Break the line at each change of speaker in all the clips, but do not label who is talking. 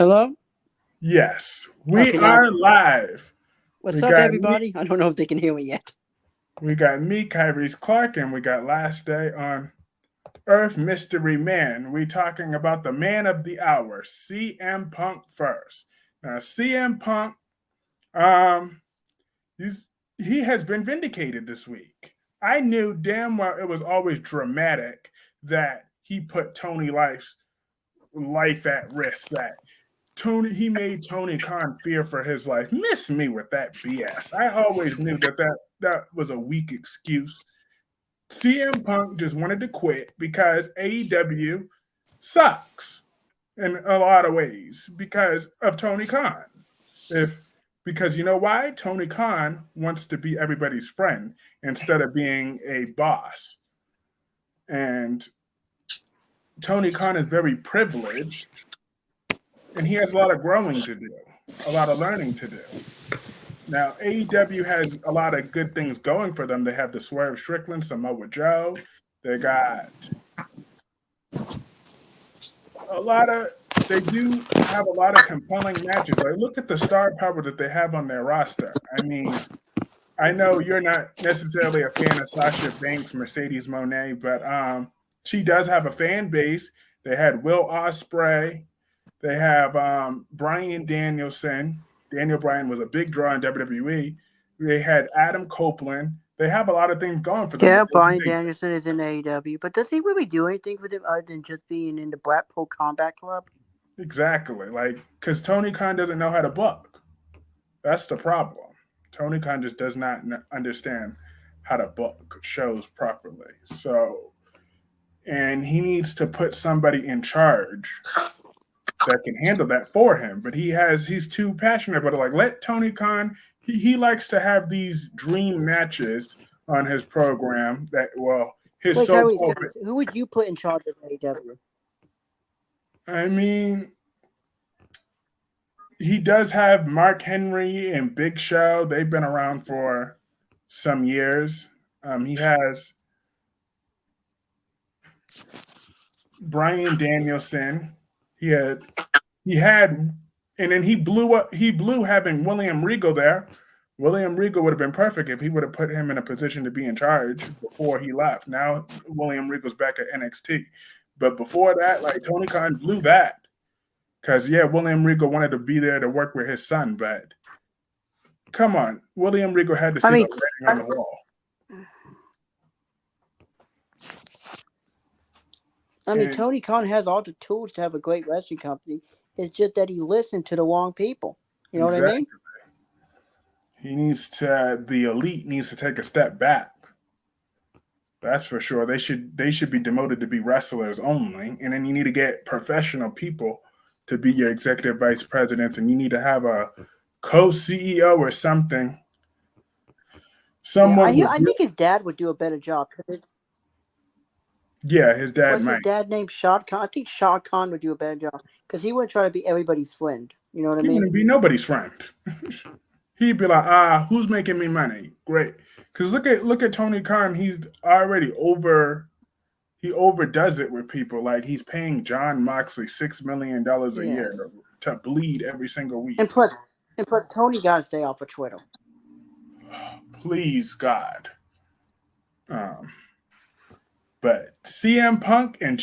Hello?
Yes, we
Okay, now,
are live.
what's
We
up,
got me,
everybody? I don't know if they can hear me yet.
Kyrie's Clark, and we got last day on Earth Mystery Man. We talking about the man of the hour, CM Punk first. Now, CM Punk, um, he's he has been vindicated this week. I knew damn well it was always dramatic that he put Tony Life's life at risk. He made Tony Khan fear for his life. Miss me with that BS. I always knew that was a weak excuse. CM Punk just wanted to quit because AEW sucks in a lot of ways because of Tony Khan. If because you know why? Tony Khan wants to be everybody's friend instead of being a boss. And Tony Khan is very privileged and he has a lot of growing to do, a lot of learning to do. Now, AEW has a lot of good things going for them. They have the Swerve Strickland, Samoa Joe. They got a lot of, they do have a lot of compelling matches. Like, look at the star power that they have on their roster. I mean, I know you're not necessarily a fan of Sasha Banks, Mercedes Monet, but she does have a fan base. They had Will Ospreay. They have Bryan Danielson. Daniel Bryan was a big draw in WWE. They had Adam Copeland. They have a lot of things going for them.
Yeah, Brian Danielson is in AEW, but does he really do anything for them other than just being in the Blackpool Combat Club?
Exactly. Like, because Tony Khan doesn't know how to book. That's the problem. Tony Khan just does not understand how to book shows properly. So, and he needs to put somebody in charge that can handle that for him. But he's too passionate about it. Like, let Tony Khan, he likes to have these dream matches on his program that, well, his
Wait,
so
Kyrie,
called,
who would you put in charge of AEW?
I mean, he does have Mark Henry and Big Show. They've been around for some years. He has Brian Danielson. He had he had and then he blew up he blew having William Regal there. William Regal would have been perfect if he would have put him in a position to be in charge before he left. Now William Regal's back at NXT. But before that, like Tony Khan blew that. Because yeah, William Regal wanted to be there to work with his son, but come on. William Regal had to
I
see the
mean,
writing on the wall. And
Tony Khan has all the tools to have a great wrestling company. It's just that he listened to the wrong people. You know what I
exactly.
mean?
The elite needs to take a step back. That's for sure. They should be demoted to be wrestlers only, and then you need to get professional people to be your executive vice presidents, and you need to have a co-CEO or something.
Yeah,
Someone with
I think his dad would do a better job.
yeah, his dad
What's his
might.
dad name? Shad Khan. I think Shad Khan would do a better job because he wouldn't try to be everybody's friend. You know what I
He
mean?
wouldn't be nobody's friend. He'd be like, who's making me money? Great. Because look at Tony Khan. He's already over. He overdoes it with people. Like he's paying John Moxley $6 million a
Yeah.
year to bleed every single week.
And plus, Tony got to stay off of Twitter.
Please God. Um, but CM Punk and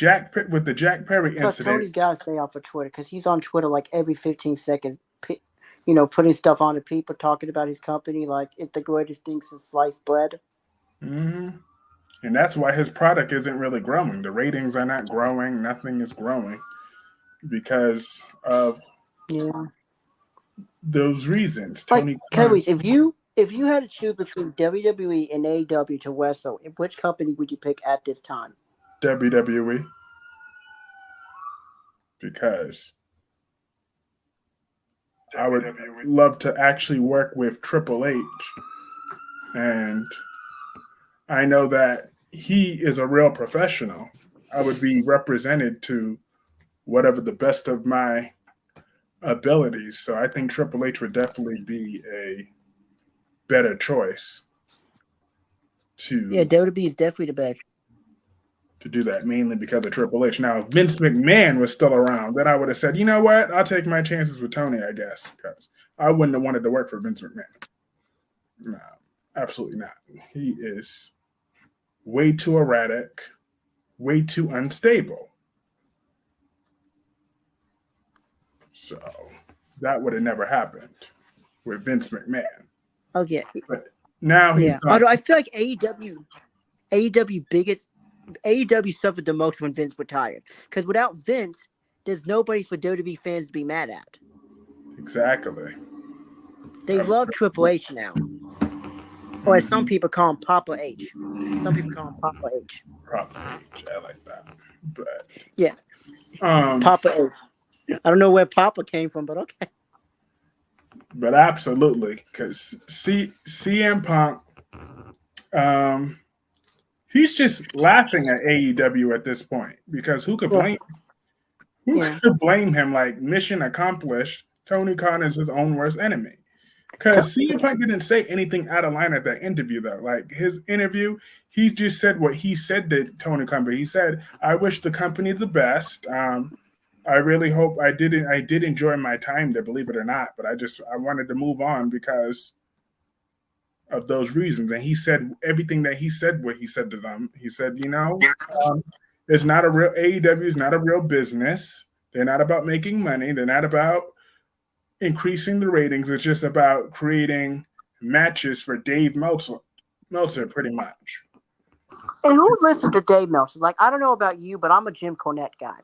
with the Jack Perry
Plus,
incident.
Tony's got to stay off of Twitter because he's on Twitter like every 15 seconds. You know, putting stuff on to people, talking about his company like it's the greatest thing since sliced bread.
hmm And that's why his product isn't really growing. The ratings are not growing. Nothing is growing because of
Yeah.
those reasons.
Like,
Tony Khan,
Kelly's, if you had to choose between WWE and AEW to wrestle, which company would you pick at this time?
WWE, because I would love to actually work with Triple H. And I know that he is a real professional. I would be represented to whatever the best of my abilities. So I think Triple H would definitely be a better choice
Yeah,
to
WWE is definitely the best.
to do that, mainly because of Triple H. Now, if Vince McMahon was still around, then I would have said, you know what? I'll take my chances with Tony, I guess, because I wouldn't have wanted to work for Vince McMahon. No, absolutely not. He is way too erratic, way too unstable. So that would have never happened with Vince McMahon.
Oh yeah,
But now he's
yeah.
gone.
Although I feel like AEW biggest AEW suffered the most when Vince retired. Because without Vince, there's nobody for WWE fans to be mad at.
Exactly.
They love Triple H now, or as some
Mm-hmm.
people call him, Papa H. Some people call him Papa H.
Probably. I like that.
Yeah,
Um,
Papa H. I don't know where Papa came from, but okay.
but absolutely, because CM Punk, um, he's just laughing at AEW at this point because
Yeah,
who
yeah.
could blame him? Like mission accomplished. Tony Khan is his own worst enemy. Because CM Punk didn't say anything out of line at that interview, though. Like his interview, he just said what he said to Tony Khan. But he said, "I wish the company the best. I really hope I did. I did enjoy my time there, believe it or not. But I wanted to move on because of those reasons." And he said everything that he said. What he said to them, he said, um, it's not a real AEW is not a real business. They're not about making money. They're not about increasing the ratings. It's just about creating matches for Dave Meltzer, pretty much.
And who listens to Dave Meltzer? Like, I don't know about you, but I'm a Jim Cornette guy.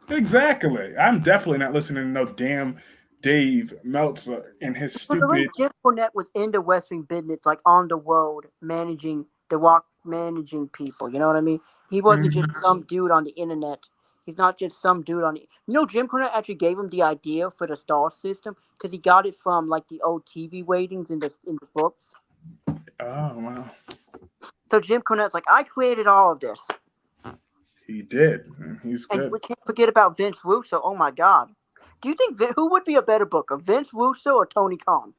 Exactly. I'm definitely not listening to no damn Dave Meltzer and his
For the way
stupid.
Jim Cornette was into wrestling business, like on the road, managing the walk, managing people. You know what I mean? He wasn't just
Mhm.
some dude on the internet. He's not just some dude on the. You know, Jim Cornette actually gave him the idea for the star system because he got it from like the old TV ratings in the books.
Oh wow,
So Jim Cornette's like, I created all of this,
he did. And he's
and
good.
we can't forget about Vince Russo. Oh my God, do you think who would be a better booker, Vince Russo or Tony Khan?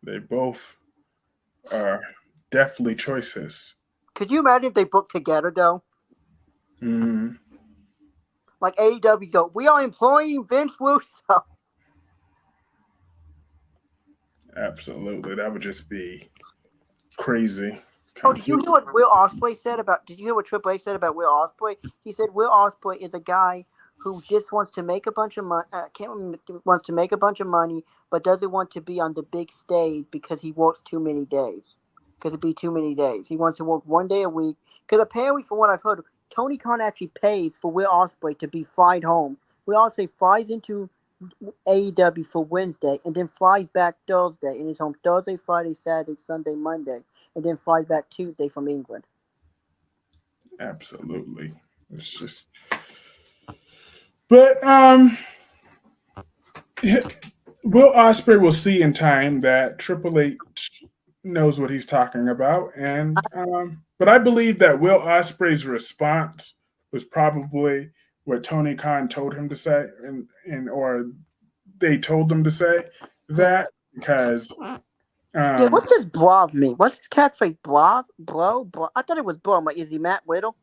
They both are definitely choices.
Could you imagine if they booked together though?
Mm,
Like AEW go, we are employing Vince Russo.
absolutely, that would just be crazy.
Oh, did you
Complete.
hear what Will Ospreay said about? Did you hear what Triple H said about Will Ospreay? He said Will Ospreay is a guy who just wants to make a bunch of money. Can't remember, wants to make a bunch of money, but doesn't want to be on the big stage because he works too many days. Because it'd be too many days. He wants to work 1 day a week. Because apparently, from what I've heard, Tony Khan actually pays for Will Ospreay to be flied home. Will Ospreay flies into AEW for Wednesday and then flies back Thursday and is home Thursday, Friday, Saturday, Sunday, Monday, and then flies back Tuesday from England.
Absolutely. It's just. But Will Osprey will see in time that Triple H knows what he's talking about, and but I believe that Will Osprey's response was probably what Tony Khan told him to say, and or they told him to say
Yeah.
that because
Yeah,
um,
what does Brav mean? What's his catchphrase? Brav? Bro? I thought it was Bro. Like, is he Matt Riddle?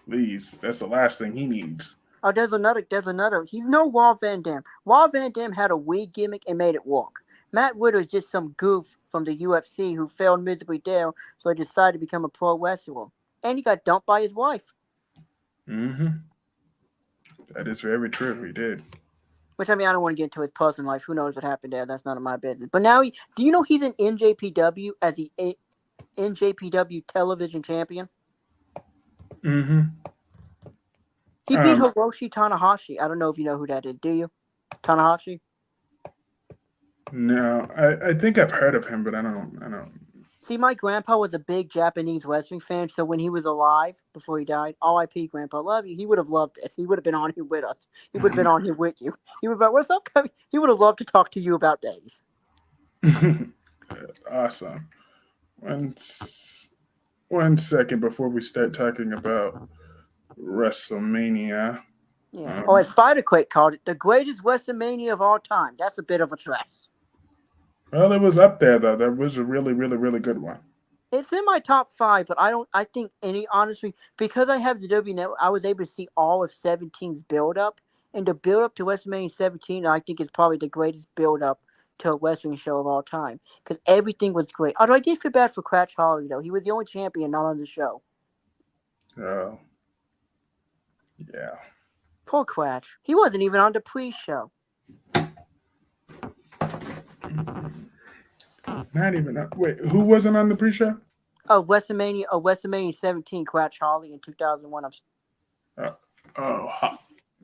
please, that's the last thing he needs.
Oh, there's another. He's no Raw Van Dam. Raw Van Dam had a weed gimmick and made it work. Matt Riddle is just some goof from the UFC who failed miserably there, so he decided to become a pro wrestler. And he got dumped by his wife.
Hmm. That is very true. He did.
Which, I mean, I don't want to get into his personal life. Who knows what happened there? That's none of my business. But now, do you know he's in NJPW as the NJPW television champion?
Hmm.
He beat Hiroshi Tanahashi. I don't know if you know who that is. Do you? Tanahashi?
No, I think I've heard of him, but I don't.
See, my grandpa was a big Japanese wrestling fan, so when he was alive, before he died, R.I.P. Grandpa, love you. He would have loved this. He would have been on here with us. He would have been on here with you. He would have been, what's up, Cubby? He would have loved to talk to you about days.
Awesome. One, one second before we start talking about WrestleMania.
Yeah. Oh,
Um,
as Spider-Quake called it, the greatest WrestleMania of all time. That's a bit of a stress.
well, it was up there though. That was a really, really, really good one.
It's in my top five, but I don't. I think any honestly because I have the W Network, I was able to see all of 17's build up, and the build up to WrestleMania 17, I think is probably the greatest build up to a wrestling show of all time because everything was great. Although I did feel bad for Cratch Holly though, he was the only champion not on the show.
Oh, yeah.
Poor Cratch. He wasn't even on the pre-show.
Not even. Wait, who wasn't on the pre-show?
WrestleMania 17, Cratch Holly in 2001.
Uh, oh,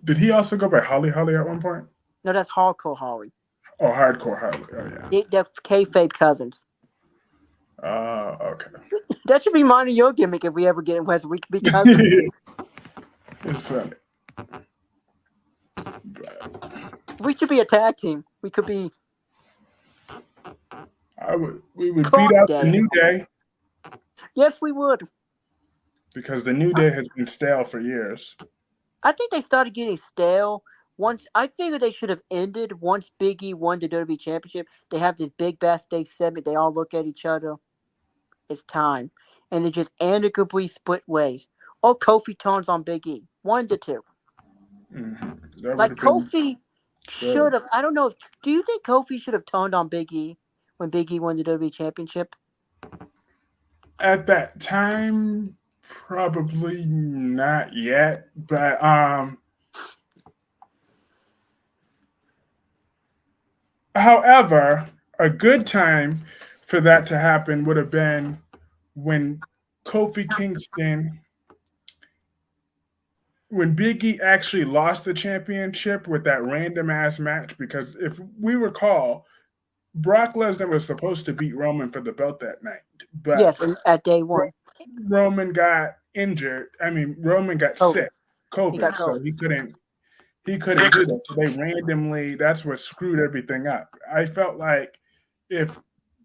did he also go by Holly Holly at one point?
No, that's Hardcore Holly.
Oh, Hardcore Holly. Oh, yeah.
They're kayfabe cousins.
Okay.
That should be mine and your gimmick if we ever get in West. We could be cousins.
It's funny.
We should be a tag team. We could be.
We would
Clock
beat out
Day.
the New Day
Yes, we would.
because the New Day has been stale for years.
I think they started getting stale. Once I figured they should have ended once Big E won the WWE Championship. They have this big backstage segment. They all look at each other. It's time, and they just amicably split ways. Or Kofi turns on Big E. One to two.
Mm-hmm. That would
Like
have been
Kofi
good.
should have. I don't know. Do you think Kofi should have turned on Big E when Big E won the WWE Championship?
At that time, probably not yet, but however, a good time for that to happen would have been when Kofi Kingston, when Big E actually lost the championship with that random ass match. Because if we recall, Brock Lesnar was supposed to beat Roman for the belt that night, but
Yes, at day one.
Roman got injured. I mean, Roman got
Oh,
sick,
he got
COVID, so
COVID.
he couldn't do that. So they randomly, that's what screwed everything up. I felt like if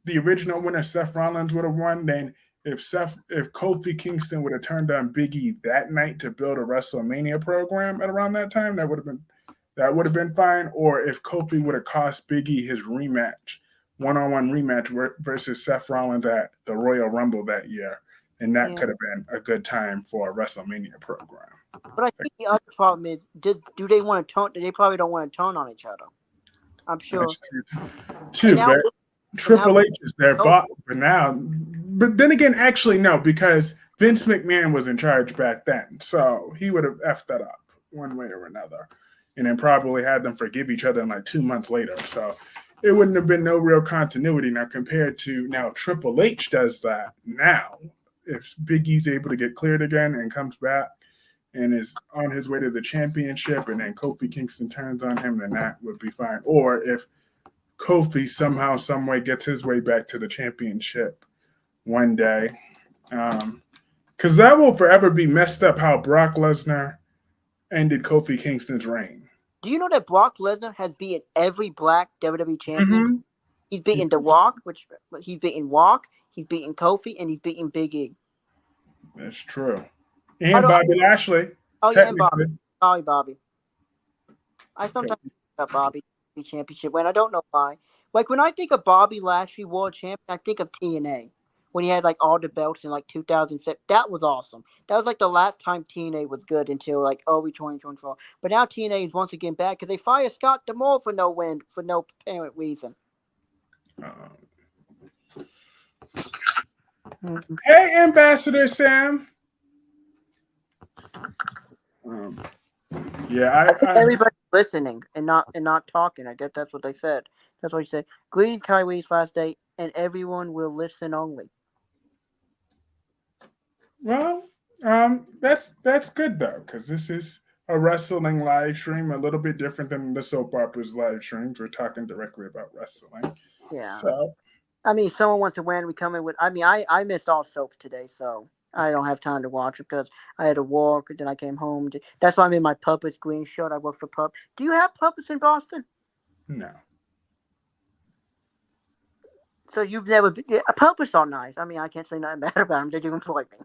the original winner Seth Rollins would have won, then if Kofi Kingston would have turned on Big E that night to build a WrestleMania program at around that time, that would have been fine. Or if Kofi would have cost Big E his rematch, one-on-one rematch versus Seth Rollins at the Royal Rumble that year, and that
Yeah.
could have been a good time for a WrestleMania program.
But I think the other problem is, do they want to tone? They probably don't want to tone on each other. I'm sure.
That's true too,
now-
but Triple
now-
H is their boss for now. But then again, actually no, because Vince McMahon was in charge back then, so he would have effed that up one way or another, and then probably had them forgive each other in like 2 months later. So it wouldn't have been no real continuity now compared to now Triple H does that now. If Big E's able to get cleared again and comes back and is on his way to the championship, and then Kofi Kingston turns on him, then that would be fine. Or if Kofi somehow, some way gets his way back to the championship one day, because that will forever be messed up how Brock Lesnar ended Kofi Kingston's reign.
Do you know that Brock Lesnar has beaten every black WWE champion?
Mm-hmm.
He's beaten The Rock, he's beaten Rock, he's beaten Kofi, and he's beaten Big E.
That's true. And Bobby Lashley.
Oh yeah, and Bobby. Sorry, Bobby. I sometimes think about Bobby championship when I don't know why. Like when I think of Bobby Lashley world champion, I think of TNA when he had like all the belts in like 2007. That was awesome. That was like the last time TNA was good until like early 2024. But now TNA is once again back because they fired Scott D'Amore for no apparent reason.
Hey, Ambassador Sam. Yeah,
everybody's listening and not talking. I guess that's what they said. That's what he said. Greetings, Kyrie's last day, and everyone will listen only.
Well, that's good though, because this is a wrestling live stream, a little bit different than the soap operas live streams. We're talking directly about wrestling.
Yeah.
So,
I mean, if someone wants to randomly come in with, I missed all soaps today, so I don't have time to watch it because I had to walk, and then I came home. That's why I'm in my Puppets green shirt. I work for Puppets. Do you have Puppets in Boston?
No.
So you've never been. Puppets are nice. I mean, I can't say nothing bad about them. They do employ me.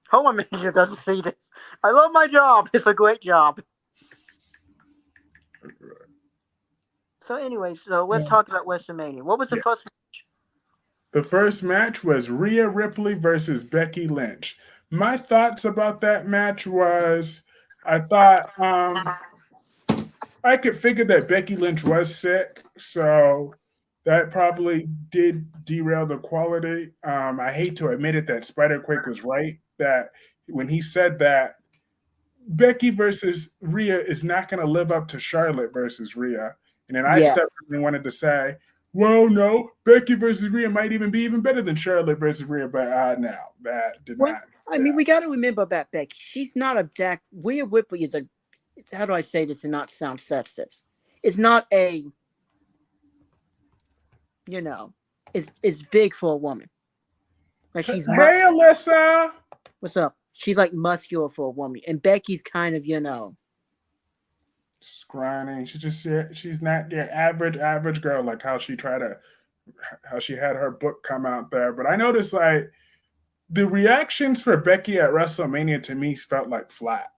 Home manager doesn't see this. I love my job. It's a great job. So, anyways, let's talk about WrestleMania. What was the first match?
The first match was Rhea Ripley versus Becky Lynch. My thoughts about that match was I thought I could figure that Becky Lynch was sick, so that probably did derail the quality. I hate to admit it that Spider Quake was right, that when he said that Becky versus Rhea is not going to live up to Charlotte versus Rhea. And then I
Yeah.
stepped in and wanted to say, well, no, Becky versus Rhea might even be even better than Charlotte versus Rhea, but no, that did
Well,
not.
I mean, we got to remember about Becky. She's not a Jack. Rhea Ripley is a. How do I say this and not sound sexist? It's not a. You know, it's big for a woman. Like
Hey, Alyssa.
what's up? She's like muscular for a woman, and Becky's kind of
Scrawny. She's not your average girl like how she had her book come out there. But I noticed like the reactions for Becky at WrestleMania to me felt like flat.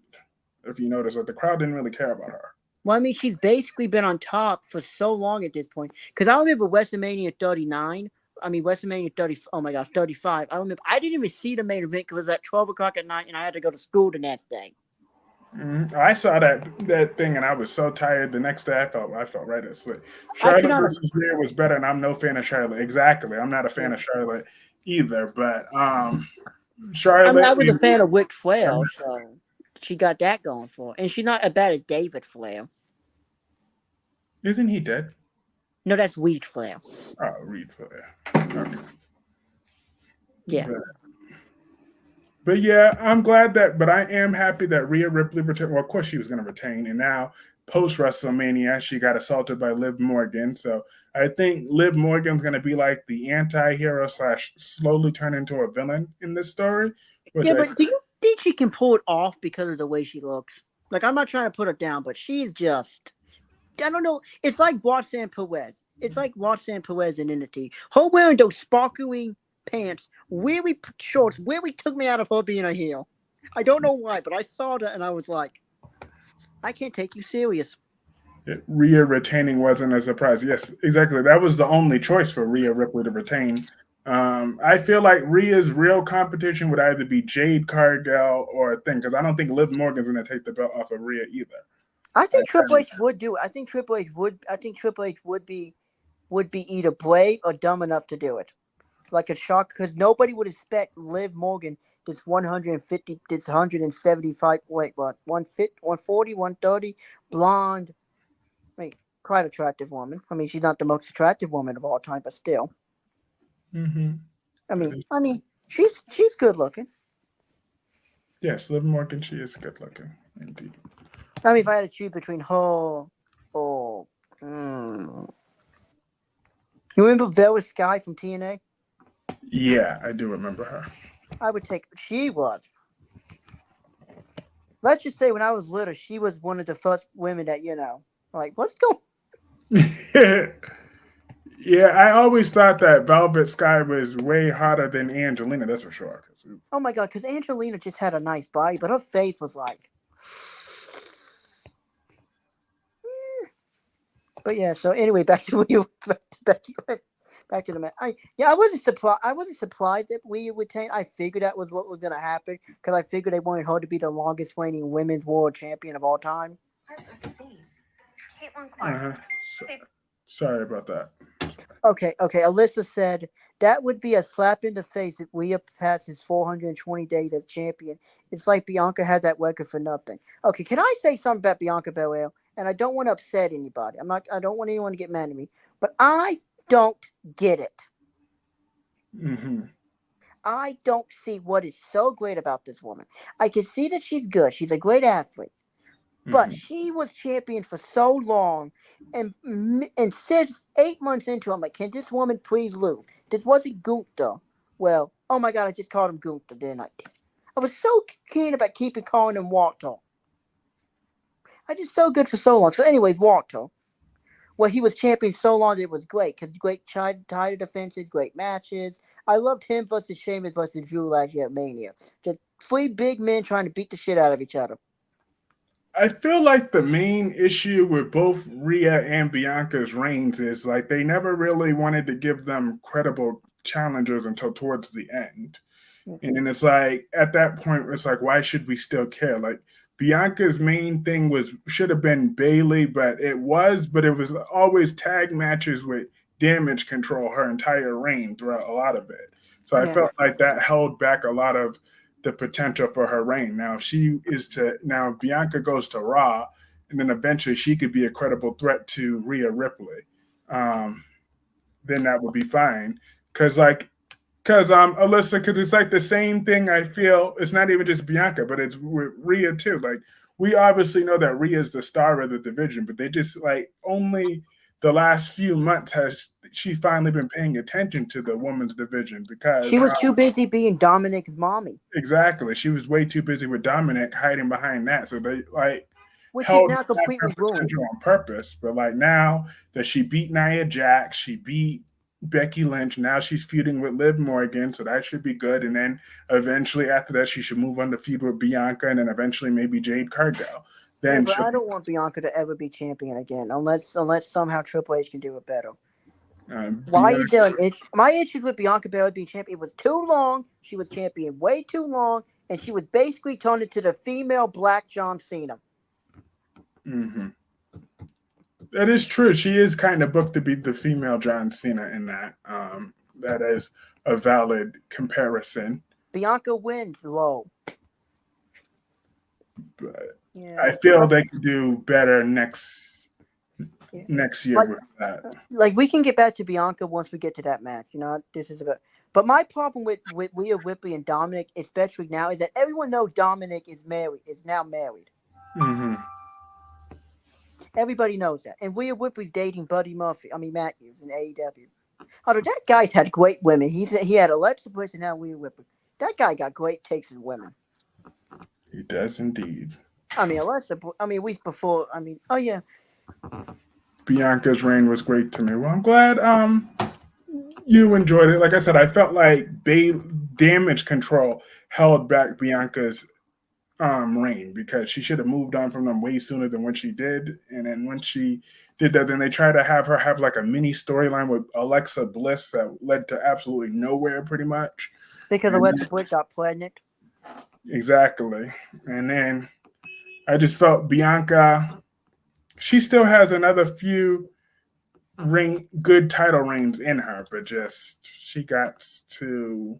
If you notice, like the crowd didn't really care about her.
Well, I mean, she's basically been on top for so long at this point. Because I remember WrestleMania 39. I mean, WrestleMania 30. Oh my gosh, 35. I remember I didn't even see the main event because it was at 12 o'clock at night, and I had to go to school the next day.
I saw that thing and I was so tired. The next day, I felt right asleep.
I
Charlotte
cannot.
versus Rhea was better, and I'm no fan of Charlotte. Exactly, I'm not a fan
Yeah.
of Charlotte either. But
I mean, I
Charlotte
was a
and
fan of Ric Flair, so she got that going for her. And she's not as bad as David Flair.
isn't he dead?
No, that's Weed Flair.
Oh, Reed Flair. Okay.
Yeah.
But, but yeah, I'm glad that. But I am happy that Rhea Ripley returned. Well, of course she was going to retain, and now post WrestleMania she got assaulted by Liv Morgan. So I think Liv Morgan's going to be like the anti-hero slash slowly turn into a villain in this story, which
Yeah,
I
but do you think she can pull it off because of the way she looks? Like, I'm not trying to put her down, but she's just. I don't know. It's like Roxanne Perez. It's like Roxanne Perez in NXT. Her wearing those sparkling pants, weary shorts, really took me out of her being a heel. I don't know why, but I saw that and I was like, I can't take you serious.
Rhea retaining wasn't a surprise. Yes, exactly. That was the only choice for Rhea Ripley to retain. I feel like Rhea's real competition would either be Jade Cargill or a thing because I don't think Liv Morgan's going to take the belt off of Rhea either.
I
I
think Triple
think
H would do it. I think Triple H would. I think Triple H would be either brave or dumb enough to do it. Like a shock, because nobody would expect Liv Morgan this 150, this 175, wait, what, 140, 130, blonde, wait, quite attractive woman. I mean, she's not the most attractive woman of all time, but still.
Mm-hmm.
She's good looking.
Yes, Liv Morgan, she is good looking indeed.
I mean, if I had to choose between her or, mm, you remember Velvet Sky from TNA?
Yeah, I do remember her.
I would take, she was. Let's just say when I was little, she was one of the first women that, like, what's going.
Yeah, I always thought that Velvet Sky was way hotter than Angelina. That's for sure.
Oh my god, because Angelina just had a nice body, but her face was like. But yeah, so anyway, back to you, back to the man. I wasn't surprised. I wasn't surprised that we retained. I figured that was what was going to happen because I figured they wanted her to be the longest reigning women's world champion of all time.
Uh-huh. So, sorry about that.
Okay. Alyssa said that would be a slap in the face if Rhea passes 420 days as champion. It's like Bianca had that record for nothing. Okay, can I say something about Bianca Belair? And I don't want to upset anybody. I'm not. I don't want anyone to get mad at me. But I don't get it.
Mm-hmm.
I don't see what is so great about this woman. I can see that she's good. She's a great athlete. But
Mm-hmm.
she was champion for so long, and since 8 months into it, I'm like, can this woman please lose? This wasn't Gunther. Well, oh my god, I just called him Gunther, didn't I? I was so keen about keeping calling him Walter. I did so good for so long. So, anyways, Walter. Well, he was champion so long that it was great because great title defenses, great matches. I loved him versus Sheamus versus Drew last year at Mania. Just three big men trying to beat the shit out of each other.
I feel like the main issue with both Rhea and Bianca's reigns is like they never really wanted to give them credible challengers until towards the end. And
Mhm.
then it's like at that point, it's like, why should we still care? Like Bianca's main thing should have been Bailey, but it was always tag matches with Damage Control her entire reign throughout a lot of it. So I
Yeah.
felt like that held back a lot of the potential for her reign. Now, if Bianca goes to Raw, and then eventually she could be a credible threat to Rhea Ripley, um, then that would be fine. Alyssa, because it's like the same thing. I feel it's not even just Bianca, but it's with Rhea too. Like we obviously know that Rhea is the star of the division, but they just like only the last few months has she finally been paying attention to the women's division because
She was too busy being Dominic's mommy,
exactly she was way too busy with Dominic hiding behind that. So they like
which is
held
now
back her
completely ruined.
potential on purpose. But like now that she beat Nia Jax, she beat Becky Lynch. Now she's feuding with Liv Morgan, so that should be good. And then eventually after that, she should move on to feud with Bianca, and then eventually maybe Jade Cargill.
Yeah,
Then
but
she'll
I
be
don't want Bianca to ever be champion again, unless somehow Triple H can do it better. Why is
Bianca.
there an issue? My issues with Bianca Belair being champion, it was too long. She was champion way too long, and she was basically turned into the female Black John Cena.
Mm-hmm. That is true. She is kind of booked to be the female John Cena in that. That is a valid comparison.
Bianca wins low.
But I
Yeah,
feel they could do better
yeah.
next year
Like,
with that.
we can get back to Bianca once we get to that match. This is about. But my problem with Rhea Ripley and Dominic, especially now, is that everyone knows Dominic is now married.
Mm-hmm.
Everybody knows that. And Rhea Ripley's dating Matthews in AEW. Although that guy's had great women. He had Alexa Bliss and now Rhea Ripley. That guy got great takes in women.
He does indeed.
Weeks before. Oh yeah.
Bianca's reign was great to me. Well, I'm glad you enjoyed it. Like I said, I felt like Damage Control held back Bianca's reign because she should have moved on from them way sooner than when she did. And then when she did that, then they tried to have her have like a mini storyline with Alexa Bliss that led to absolutely nowhere, pretty much.
Because
And
Alexa Bliss got pregnant.
exactly. And then I just felt Bianca. She still has another few good title reigns in her, but just she got to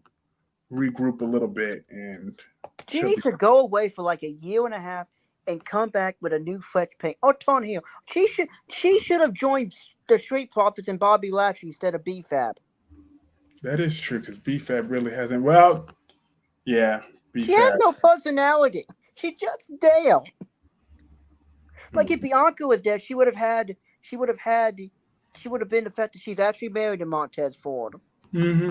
regroup a little bit and
She
she'll be
needs to go away for like a year and a half and come back with a new fresh paint. Oh, Tony Hill. She should have joined the Street Profits and Bobby Lashley instead of B-Fab.
that is true because BFAB really hasn't. Well, yeah,
She has
BFAB.
no personality. She's just there. Like if Bianca was there, she would have been the fact that she's actually married to Montez Ford.
Mm-hmm.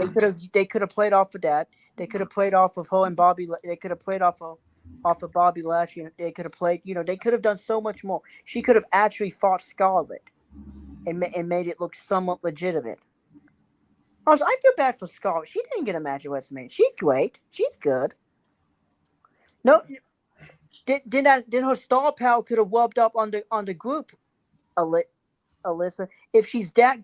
They could have played off of that. They could have played off of her and Bobby. They could have played off of Bobby Lashley. They could have played. They could have done so much more. She could have actually fought Scarlett and made it look somewhat legitimate. Also, I feel bad for Scarlett. She didn't get a match at WrestleMania. She's great. She's good. No, did her star power could have rubbed up on the group, Alyssa. If she's that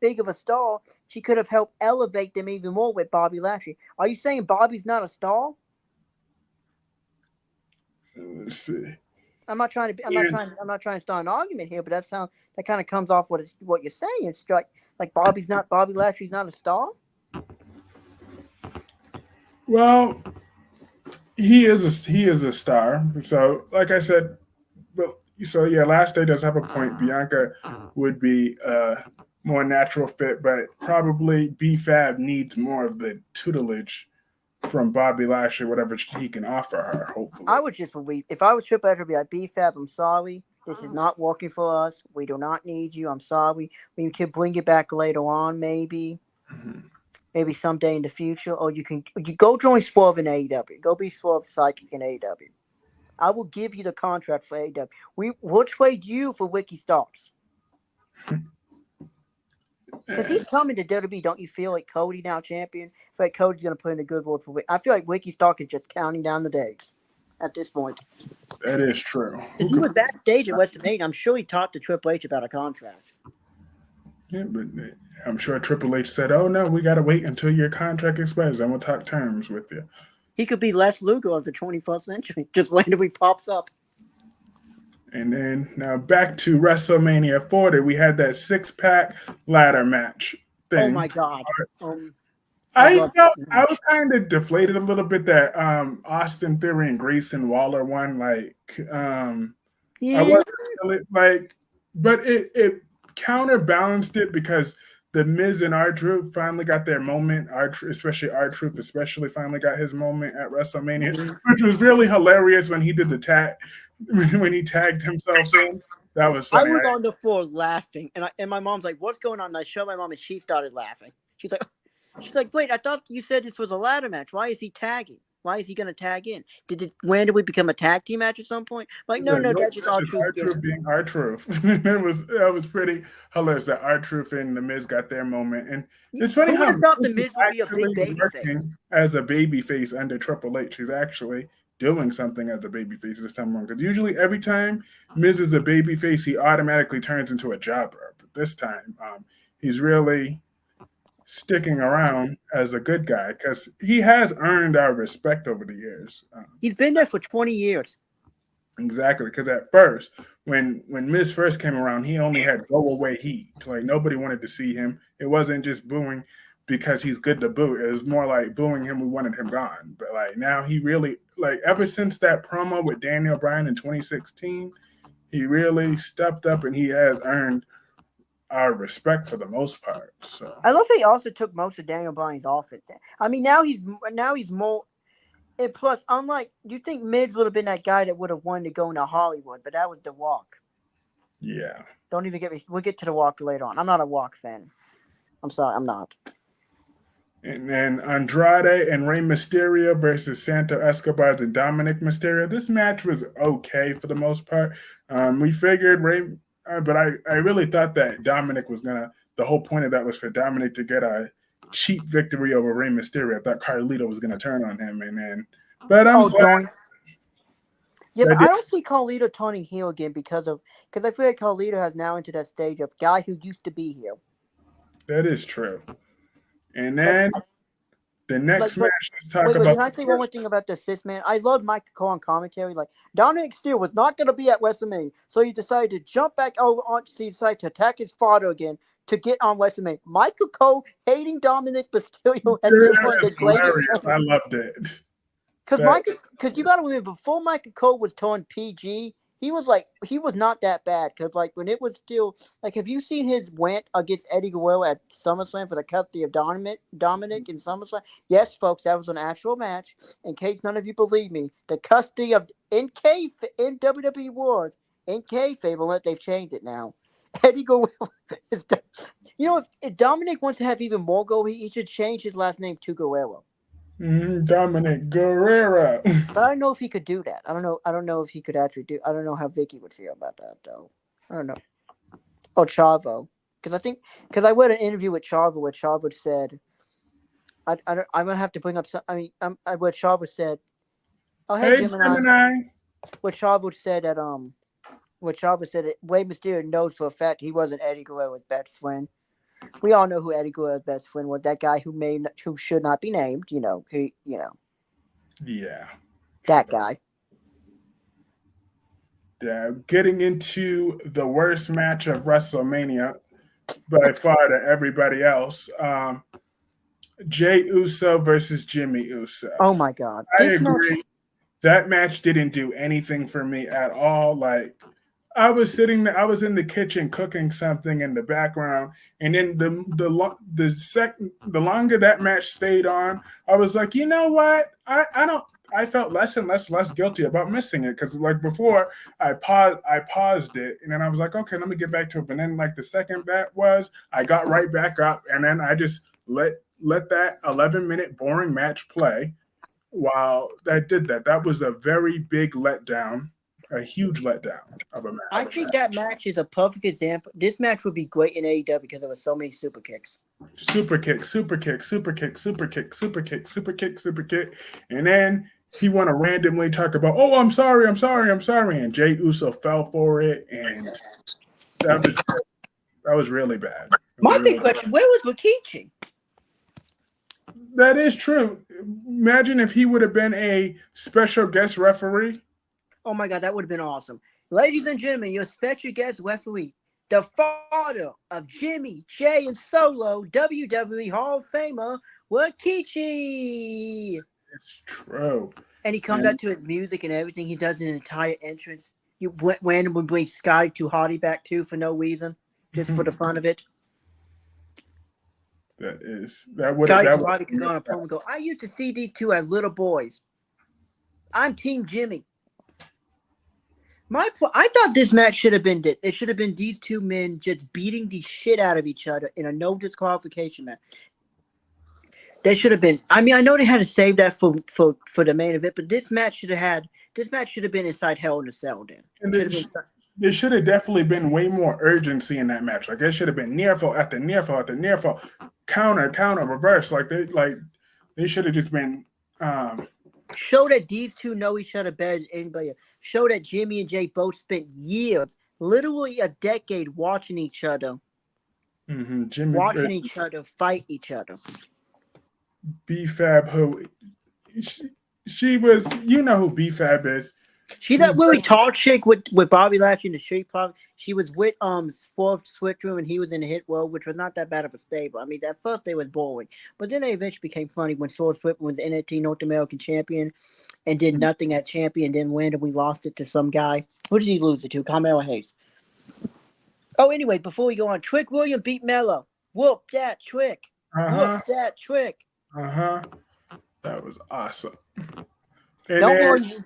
big of a star, she could have helped elevate them even more with Bobby Lashley. Are you saying Bobby's not a star?
Let's see.
I'm not trying to. Be,
And
I'm not trying to start an argument here, but that kind of comes off what you're saying. It's like Bobby Lashley's not a star.
well, he is a star. So, like I said, but so yeah, last day does have a point. Bianca would be a more natural fit, but probably BFAB needs more of the tutelage from Bobby Lashley, whatever he can offer her. Hopefully.
I would just if I was Triple H, I'd be like, B-Fab, I'm sorry. This is not working for us. We do not need you. I'm sorry. We can bring you back later on, maybe.
Mm-hmm.
Maybe someday in the future. Or you go join Swerve in AEW. Go be Swerve Psychic in AEW. I will give you the contract for AEW. We'll trade you for Wiki Starks. Because he's coming to WWE. Don't you feel like Cody now champion? I feel like Cody's going to put in a good word for Wiki. I feel like Wiki Stark is just counting down the days at this point.
That is true.
Because he was backstage at WrestleMania. I'm sure he talked to Triple H about a contract.
Yeah, but I'm sure Triple H said, "Oh no, we got to wait until your contract expires. Then we'll talk terms with you."
He could be Les Luger of the 21st century. Just randomly pops up.
And then now back to WrestleMania 40, we had that 6-pack ladder match
Oh
thing.
my god. Um, I
I
love
felt
this
I was
match.
kind of deflated a little bit that Austin Theory and Grayson Waller won. Um, I
Yeah.
wasn't really like, but it counterbalanced it because the Miz and R Truth finally got their moment. Especially R Truth, especially finally got his moment at WrestleMania, which was really hilarious when he did the tag when he tagged himself in. That was
I
funny.
was on the floor laughing, and my mom's like, "What's going on?" And I showed my mom, and she started laughing. She's like, "Wait, I thought you said this was a ladder match. Why is he tagging? Why is he going to tag in? When did we become a tag team match at some point?" I'm like,
I
no,
said,
no,
nope,
that's just
that's
all
just
truth
R
gimmick.
Truth being R Truth. That was pretty hilarious that R Truth and the Miz got their moment, and it's funny
Who would
how
have thought the
Miz is
Miz would be a big
actually
baby face?
working as a babyface under Triple H. He's actually doing something as a babyface this time around. Because usually every time Miz is a babyface, he automatically turns into a jobber. But this time, he's really sticking around as a good guy because he has earned our respect over the years.
He's been there for 20 years.
Exactly, because at first, when Miz first came around, he only had go away heat. Like nobody wanted to see him. It wasn't just booing because he's good to boo. It was more like booing him. We wanted him gone. But like now, he really like ever since that promo with Daniel Bryan in 2016, he really stepped up and he has earned our respect for the most part. So
I love he also took most of Daniel Bryan's offense. I mean, now he's more. And plus, unlike you think Miz would have been that guy that would have wanted to go into Hollywood, but that was The Walk.
yeah.
Don't even get me. We'll get to The Walk later on. I'm not a Walk fan. I'm sorry, I'm not.
And then Andrade and Rey Mysterio versus Santo Escobar and Dominic Mysterio. This match was okay for the most part. We figured but I really thought that Dominic was gonna. The whole point of that was for Dominic to get a cheap victory over Rey Mysterio. I thought Carlito was gonna turn on him, but I'm
Oh,
glad
join. Yeah, but
that
I don't see Carlito turning heel again because I feel like Carlito has now into that stage of guy who used to be here.
that is true. And
Like,
then the
like,
next
but
match, let's talk
wait.
about
Can I
the
say one more
first.
thing about the cis man? I love Michael Cole on commentary. Like Dominic Steele was not going to be at WrestleMania, so he decided to jump back over on. So he decided to attack his father again to get on WrestleMania. Michael Cole hating Dominic Mysterio has been
That
one of the
was
greatest
hilarious. I
things.
loved it. That
Because you got to remember, before Michael Cole was turned PG, he was not that bad. Because like when it was still like, have you seen his went against Eddie Guerrero at SummerSlam for the custody of Dominic in SummerSlam? Yes, folks, that was an actual match. In case none of you believe me, the custody of in WWE world in kayfabe, unless they've changed it now. Eddie Guerrero is. If Dominic wants to have even more go, he should change his last name to Guerrero.
Dominic Guerrero.
But I don't know if he could do that. I don't know. I don't know if he could actually do. I don't know how Vicky would feel about that though. I don't know. Oh, Chavo, because I read an interview with Chavo where Chavo said, I'm gonna have to bring up some. I mean, what Chavo said. Oh, hey
Hey,
Gemini.
Gemini.
What Chavo said that what Chavo said that Rey Mysterio knows for a fact he wasn't Eddie Guerrero's best friend. We all know who Eddie Guerrero's best friend was. That guy who should not be named.
Yeah.
That guy.
Yeah. Getting into the worst match of WrestleMania by far to everybody else. Jay Uso versus Jimmy Uso.
Oh my God,
I
this match.
agree. That match didn't do anything for me at all. Like I was sitting there, I was in the kitchen cooking something in the background, and then the longer that match stayed on, I was like, you know what? I don't. I felt less and less guilty about missing it because like before I paused it and then I was like, okay, let me get back to it. But then like the second that was, I got right back up and then I just let that 11-minute boring match play. Wow, that did that. That was a very big letdown, a huge letdown of a
I
match.
think that match is a perfect example. This match would be great in AEW because there were so many super kicks.
Super kick, super kick, super kick, super kick, super kick, super kick, super kick. And then he want to randomly talk about, oh, I'm sorry, I'm sorry, I'm sorry. And Jay Uso fell for it. And that was that was really bad.
My big question: where was Rikichi?
That is true. Imagine if he would have been a special guest referee.
Oh my God, that would have been awesome. Ladies and gentlemen, your special guest referee, the father of Jimmy, Jay, and Solo, WWE Hall of Famer, Rikichi.
It's true.
And he comes
And
out to his music and everything. He does an entire entrance. You randomly bring Scotty to Hardy back too for no reason, just for the fun of it.
that would
Scotty
that
to
would
Hardy could go on a promo and go, I used to see these two as little boys. I'm Team Jimmy. I thought this match should have been this. It should have been these two men just beating the shit out of each other in a no disqualification match. They should have been. I mean, I know they had to save that for the main event, but this match should have been inside Hell in a Cell. Then
and there should have definitely been way more urgency in that match. Like there should have been near fall after near fall after near fall, counter reverse. Like they should have just been.
Show that these two know each other better than anybody else. Show that Jimmy and Jay both spent years, literally a decade, watching each other. Watching each other fight each other.
B-Fab, who she was, you know who B-Fab is.
She's that really tall chick with Bobby Lashley in the Street Profits. She was with Sport Switchroom and he was in the Hit World, which was not that bad of a stable. I mean, that first day was boring, but then they eventually became funny when Sport Switchroom was NXT North American champion and did nothing as champion. Then randomly lost it to some guy. Who did he lose it to? Carmelo Hayes. Oh, anyway, before we go on, Trick William beat Mello. Whoop that trick. Whoop that trick.
That was awesome.
And don't worry.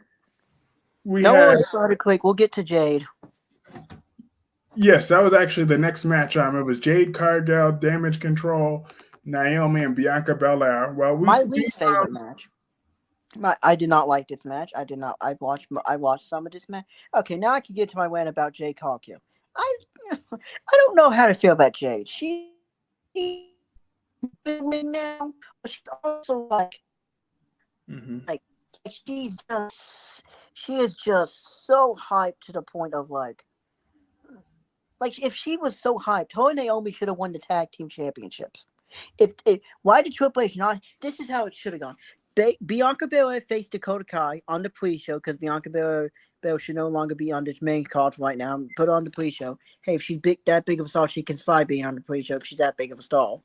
No one started quick. We'll get to Jade.
Yes, that was actually the next match. It was Jade Cargill, Damage Control, Naomi, and Bianca Belair. Well,
my least favorite match. I did not like this match. I did not. I watched some of this match. Okay, now I can get to my rant about Jade Cargill. I don't know how to feel about Jade. She's been now, but she's also like she is just so hyped to the point of like if she was so hyped, her and Naomi should have won the tag team championships. Why did Triple H not? This is how it should have gone. Bianca Belair faced Dakota Kai on the pre-show because Bianca Belair should no longer be on this main card right now. Put her on the pre-show. Hey, if she's that big of a star, she can survive being on the pre-show if she's that big of a star.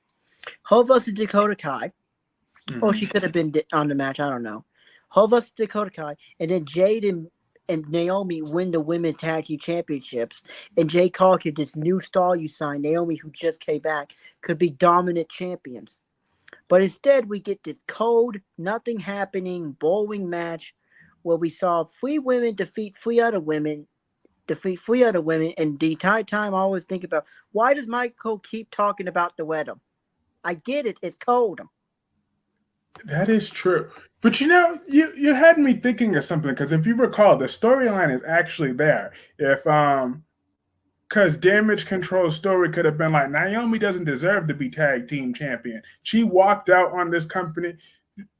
Her versus Dakota Kai. Or she could have been on the match. I don't know. Her versus Dakota Kai. And then Jade and Naomi win the women's tag team championships. And Jade Cargill, this new star you signed, Naomi, who just came back, could be dominant champions. But instead, we get this cold, nothing happening, boring match where we saw 3 women defeat 3 other women, and the entire time I always think about, why does Michael keep talking about the weather? I get it, it's cold.
That is true. But you had me thinking of something, because if you recall, the storyline is actually there. If because Damage Control's story could have been like, Naomi doesn't deserve to be tag team champion. She walked out on this company.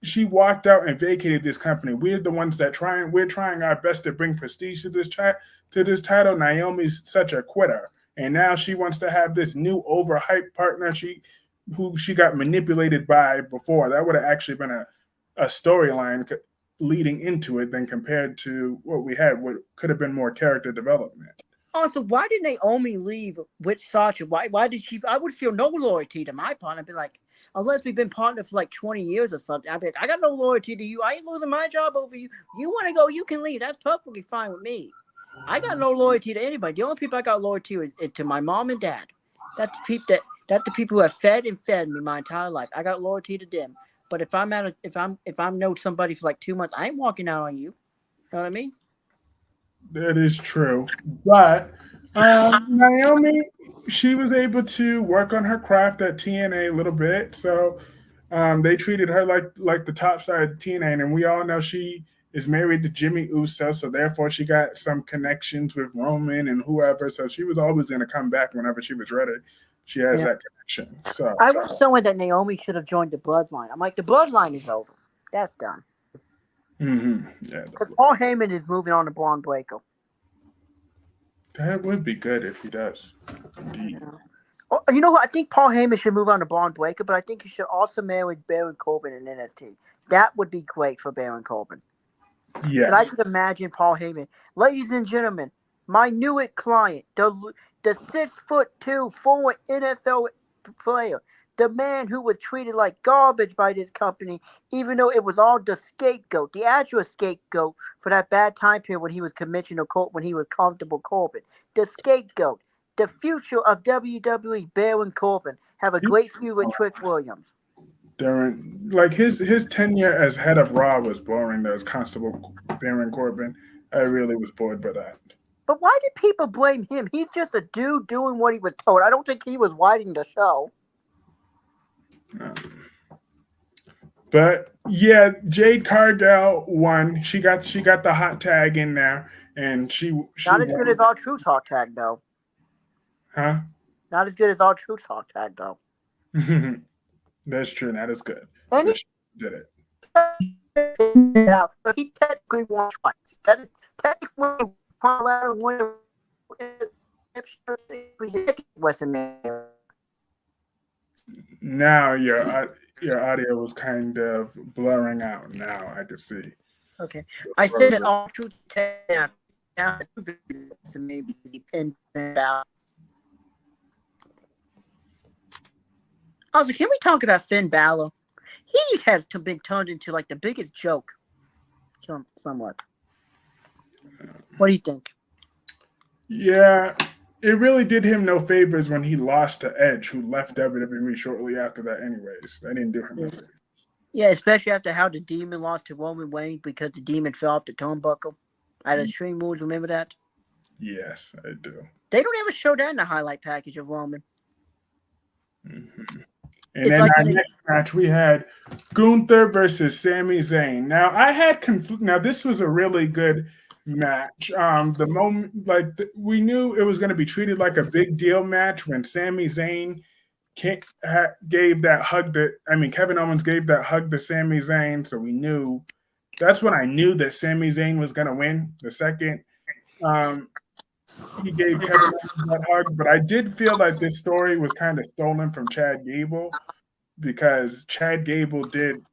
She walked out and vacated this company. We're the ones that we're trying our best to bring prestige to this title. Naomi's such a quitter. And now she wants to have this new overhyped partner who she got manipulated by before. That would have actually been a storyline leading into it than compared to what we had, what could have been more character development.
Also, why did Naomi leave with Sasha? Why did she? I would feel no loyalty to my partner. I'd be like, unless we've been partnered for like 20 years or something, I'd be like, I got no loyalty to you. I ain't losing my job over you. You want to go, you can leave. That's perfectly fine with me. I got no loyalty to anybody. The only people I got loyalty to is to my mom and dad. That's the people who have fed me my entire life. I got loyalty to them. But if I'm known somebody for like 2 months, I ain't walking out on you. Know what I mean?
That is true. But Naomi, she was able to work on her craft at TNA a little bit. So they treated her like the top side of TNA. And we all know she is married to Jimmy Uso. So therefore, she got some connections with Roman and whoever. So she was always going to come back whenever she was ready. She has that connection. So
I was someone that Naomi should have joined the Bloodline. I'm like, the Bloodline is over. That's done.
Yeah.
Paul Heyman is moving on to Braun Breaker.
That would be good if he does. Indeed.
Oh, you know what? I think Paul Heyman should move on to Braun Breaker, but I think he should also marry Baron Corbin in NXT. That would be great for Baron Corbin. Because I
Yes.
could imagine Paul Heyman. Ladies and gentlemen, my newest client, the 6'2" former NFL player, the man who was treated like garbage by this company, even though it was all the scapegoat, the actual scapegoat for that bad time period when he was commissioner when he was comfortable Corbin. The scapegoat, the future of WWE, Baron Corbin, have a
He,
great feud with Trick Williams.
during like his tenure as head of Raw was boring. As Constable Baron Corbin, I really was bored by that.
But why did people blame him? He's just a dude doing what he was told. I don't think he was writing the show.
Um, but yeah, Jade Cargill won. She got the hot tag in there, and she
Not as good
won.
as our True Talk tag, though.
Huh?
Not as good as our True Talk tag, though.
That's true. That is good.
And
But she did it.
so he technically won twice. Technically, won WrestleMania.
Now your audio was kind of blurring out. Now I can see.
Okay, I said that all True tag now maybe he pinned out. Also, can we talk about Finn Balor? He has been turned into like the biggest joke, somewhat. What do you think?
Yeah, it really did him no favors when he lost to Edge, who left WWE shortly after that. Anyways, that didn't do him no favors.
Yeah, especially after how the Demon lost to Roman Reigns because the Demon fell off the turnbuckle at Extreme Rules. Remember that?
Yes, I do.
They don't ever show that in the highlight package of Roman.
Mm-hmm. And
It's
then
like
our next match, we had Gunther versus Sami Zayn. Now, I had Now, this was a really good match. The moment, we knew it was going to be treated like a big deal match when Sami Zayn gave that hug. Kevin Owens gave that hug to Sami Zayn, so we knew. That's when I knew that Sami Zayn was going to win. The second he gave Kevin Owens that hug, but I did feel like this story was kind of stolen from Chad Gable, because Chad Gable did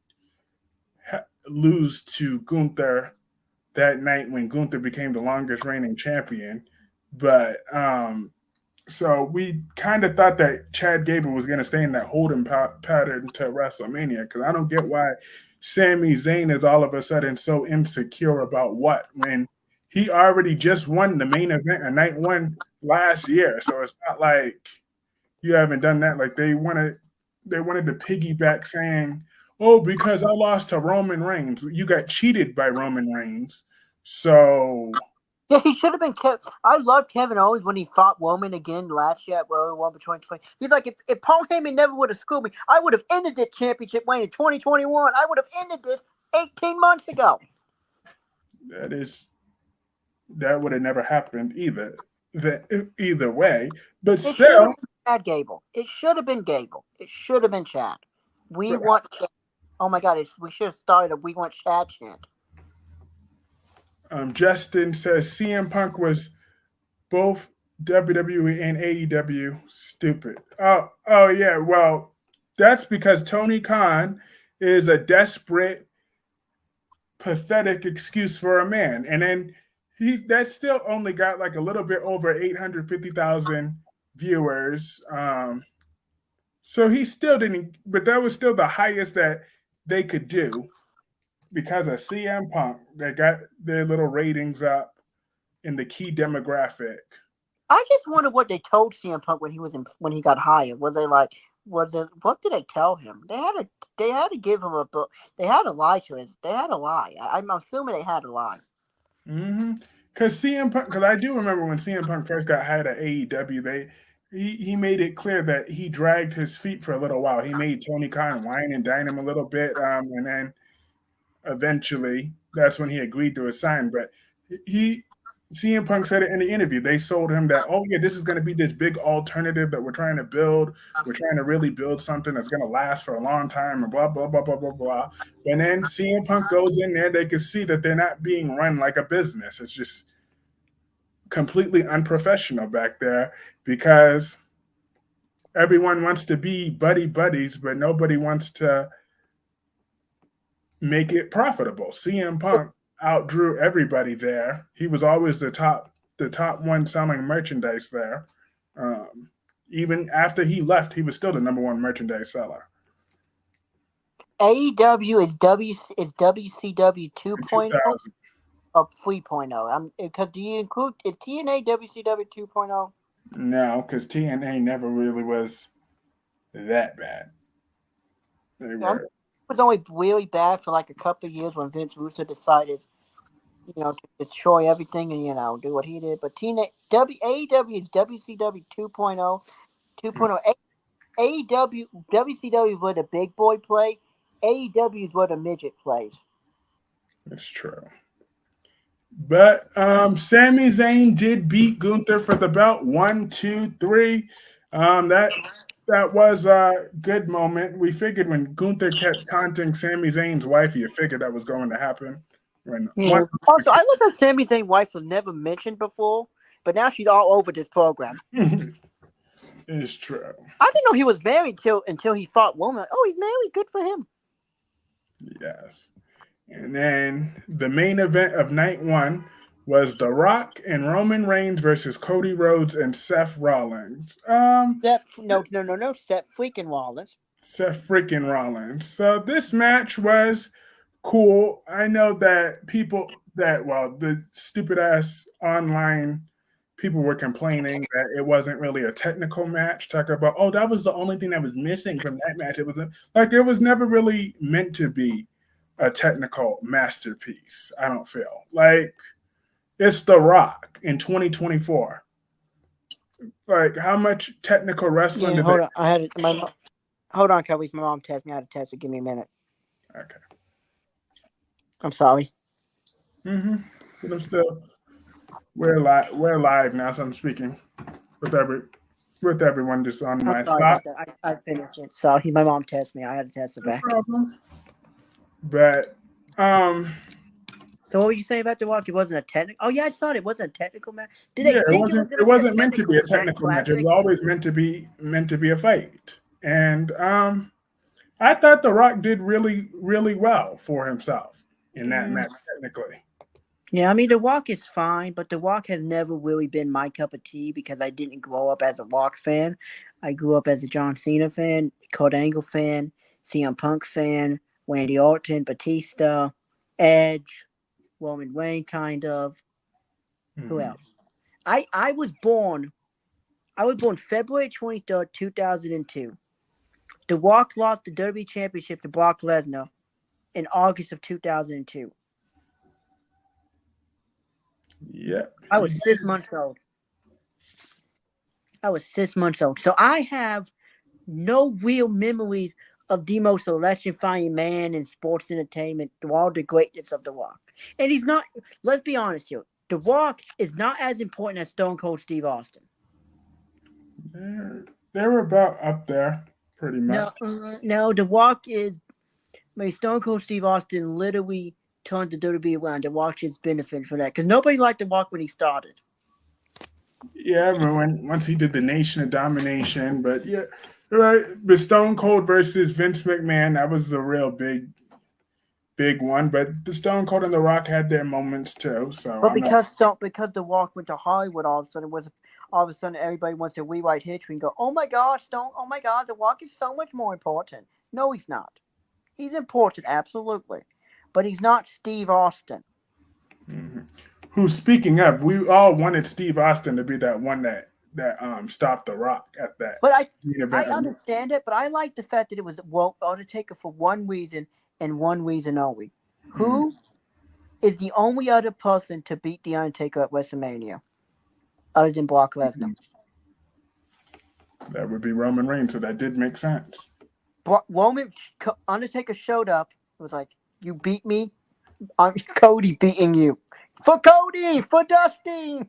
lose to Gunther that night when Gunther became the longest reigning champion. But so we kind of thought that Chad Gable was going to stay in that holding pattern to WrestleMania, because I don't get why Sami Zayn is all of a sudden so insecure about what, when he already just won the main event at night one last year. So it's not like you haven't done that. Like they wanted to piggyback saying, "Oh, because I lost to Roman Reigns, you got cheated by Roman Reigns." So
yeah, he should have been kept. I loved Kevin Owens when he fought Roman again last year at Royal Rumble 2020. He's like, if Paul Heyman never would have screwed me, I would have ended this championship reign in 2021. I would have ended this 18 months ago.
that would have never happened either way. But
It should have
still,
been Chad Gable. It should have been Gable. It should have been Chad. We want. Oh my God! We should have started a "We Want Chad" chant.
Justin says CM Punk was both WWE and AEW stupid. Oh yeah. Well, that's because Tony Khan is a desperate, pathetic excuse for a man, and then that still only got like a little bit over 850,000 viewers. So he still didn't, but that was still the highest that they could do because of CM Punk. They got their little ratings up in the key demographic.
I just wonder what they told CM Punk when he got hired. Were they like, what did they tell him? They had to give him a book. They had to lie to us. They had to lie. I'm assuming they had to lie.
Mm-hmm. Because I do remember when CM Punk first got hired at AEW, he made it clear that he dragged his feet for a little while. He made Tony Khan whine and dine him a little bit, and then eventually that's when he agreed to sign. But CM Punk said it in the interview. They sold him that, oh yeah, this is going to be this big alternative that we're trying to build. We're trying to really build something that's going to last for a long time, and blah blah blah blah blah blah. And then CM Punk goes in there, they can see that they're not being run like a business. It's just completely unprofessional back there, because everyone wants to be buddies, but nobody wants to make it profitable. CM Punk outdrew everybody there. He was always the top one selling merchandise there. Um, Even after he left, he was still the number one merchandise seller.
AEW is WCW
In
2.0
2000,
or 3.0. I'm because do you include is TNA WCW 2.0?
no, because TNA never really was that bad. They
I mean,
were.
it was only really bad for like a couple of years when Vince Russo decided, to destroy everything and do what he did. But TNA AEW is WCW 2.0, 2.0. AEW WCW is where the big boy play. AEW is where the midget plays.
It's true. But Sami Zayn did beat Gunther for the belt. 1, 2, 3. That was a good moment. We figured when Gunther kept taunting Sami Zayn's wife, you figured that was going to happen. When one,
Yeah. Also, I look at Sami Zayn's wife was never mentioned before, but now she's all over this program.
is true.
I didn't know he was married until he fought woman. Oh, he's married. Good for him.
Yes. And then the main event of night one was The Rock and Roman Reigns versus Cody Rhodes and Seth Rollins.
No. Seth freaking Rollins.
Seth freaking Rollins. So this match was cool. I know that the stupid ass online people were complaining that it wasn't really a technical match. Talk about, oh, that was the only thing that was missing from that match. It was never really meant to be a technical masterpiece. I don't feel like it's The Rock in 2024. Like, how much technical wrestling
Yeah,
did they?
hold on. I had it. Hold on, Kelly's my mom texted me. I had to text her. Give me a minute.
Okay.
I'm sorry.
But I'm still we're live now, so I'm speaking with everyone just on
I'm
my
sorry
thought.
about that. I finished it. Sorry, my mom texted me. I had to text her
No
back.
problem. But
So what were you saying about the walk? It wasn't a technical. Oh yeah, I saw it. It wasn't a technical match. Did they
yeah,
think it was
it
going to be a
wasn't meant to
technical
be a technical match. It was
classic?
always meant to be a fight. And I thought The Rock did really, really well for himself in that
Mm,
match technically.
yeah, I mean the walk is fine, but the walk has never really been my cup of tea because I didn't grow up as a walk fan. I grew up as a John Cena fan, Kurt Angle fan, CM Punk fan, Randy Orton, Batista, Edge, Roman Reigns, kind of. Who
Mhm.
else? I was born. I was born February 23rd, 2002. The Walk lost the Derby Championship to Brock Lesnar in August of 2002.
Yeah.
I was 6 months old. I was 6 months old. So I have no real memories of the most electrifying man in sports entertainment through all the greatness of The Rock. And he's not, let's be honest here, The Rock is not as important as Stone Cold Steve Austin.
They were about up there, pretty much.
No, The Rock is, I mean, Stone Cold Steve Austin literally turned the WWE around. The Rock just benefited from that because nobody liked The Rock when he started.
Yeah, but once he did the Nation of Domination, but yeah, right. But Stone Cold versus Vince McMahon, that was the real big one. But the Stone Cold and The Rock had their moments too. So
But
I'm not.
because The Rock went to Hollywood, all of a sudden everybody wants to rewrite history and go, oh my God, Stone, oh my God, The Rock is so much more important. No, he's not. He's important, absolutely, but he's not Steve Austin.
Mm-hmm. Who, speaking of, we all wanted Steve Austin to be that one that stopped The Rock at that
But
main
I
event.
understand it, but I like the fact that it was well Undertaker for one reason and one reason only.
Mm,
Who is the only other person to beat the Undertaker at WrestleMania other than Brock Lesnar?
that would be Roman Reigns, so that did make sense.
Roman Undertaker showed up. It was like, you beat me. I'm Cody beating you. For Cody, for Dusty.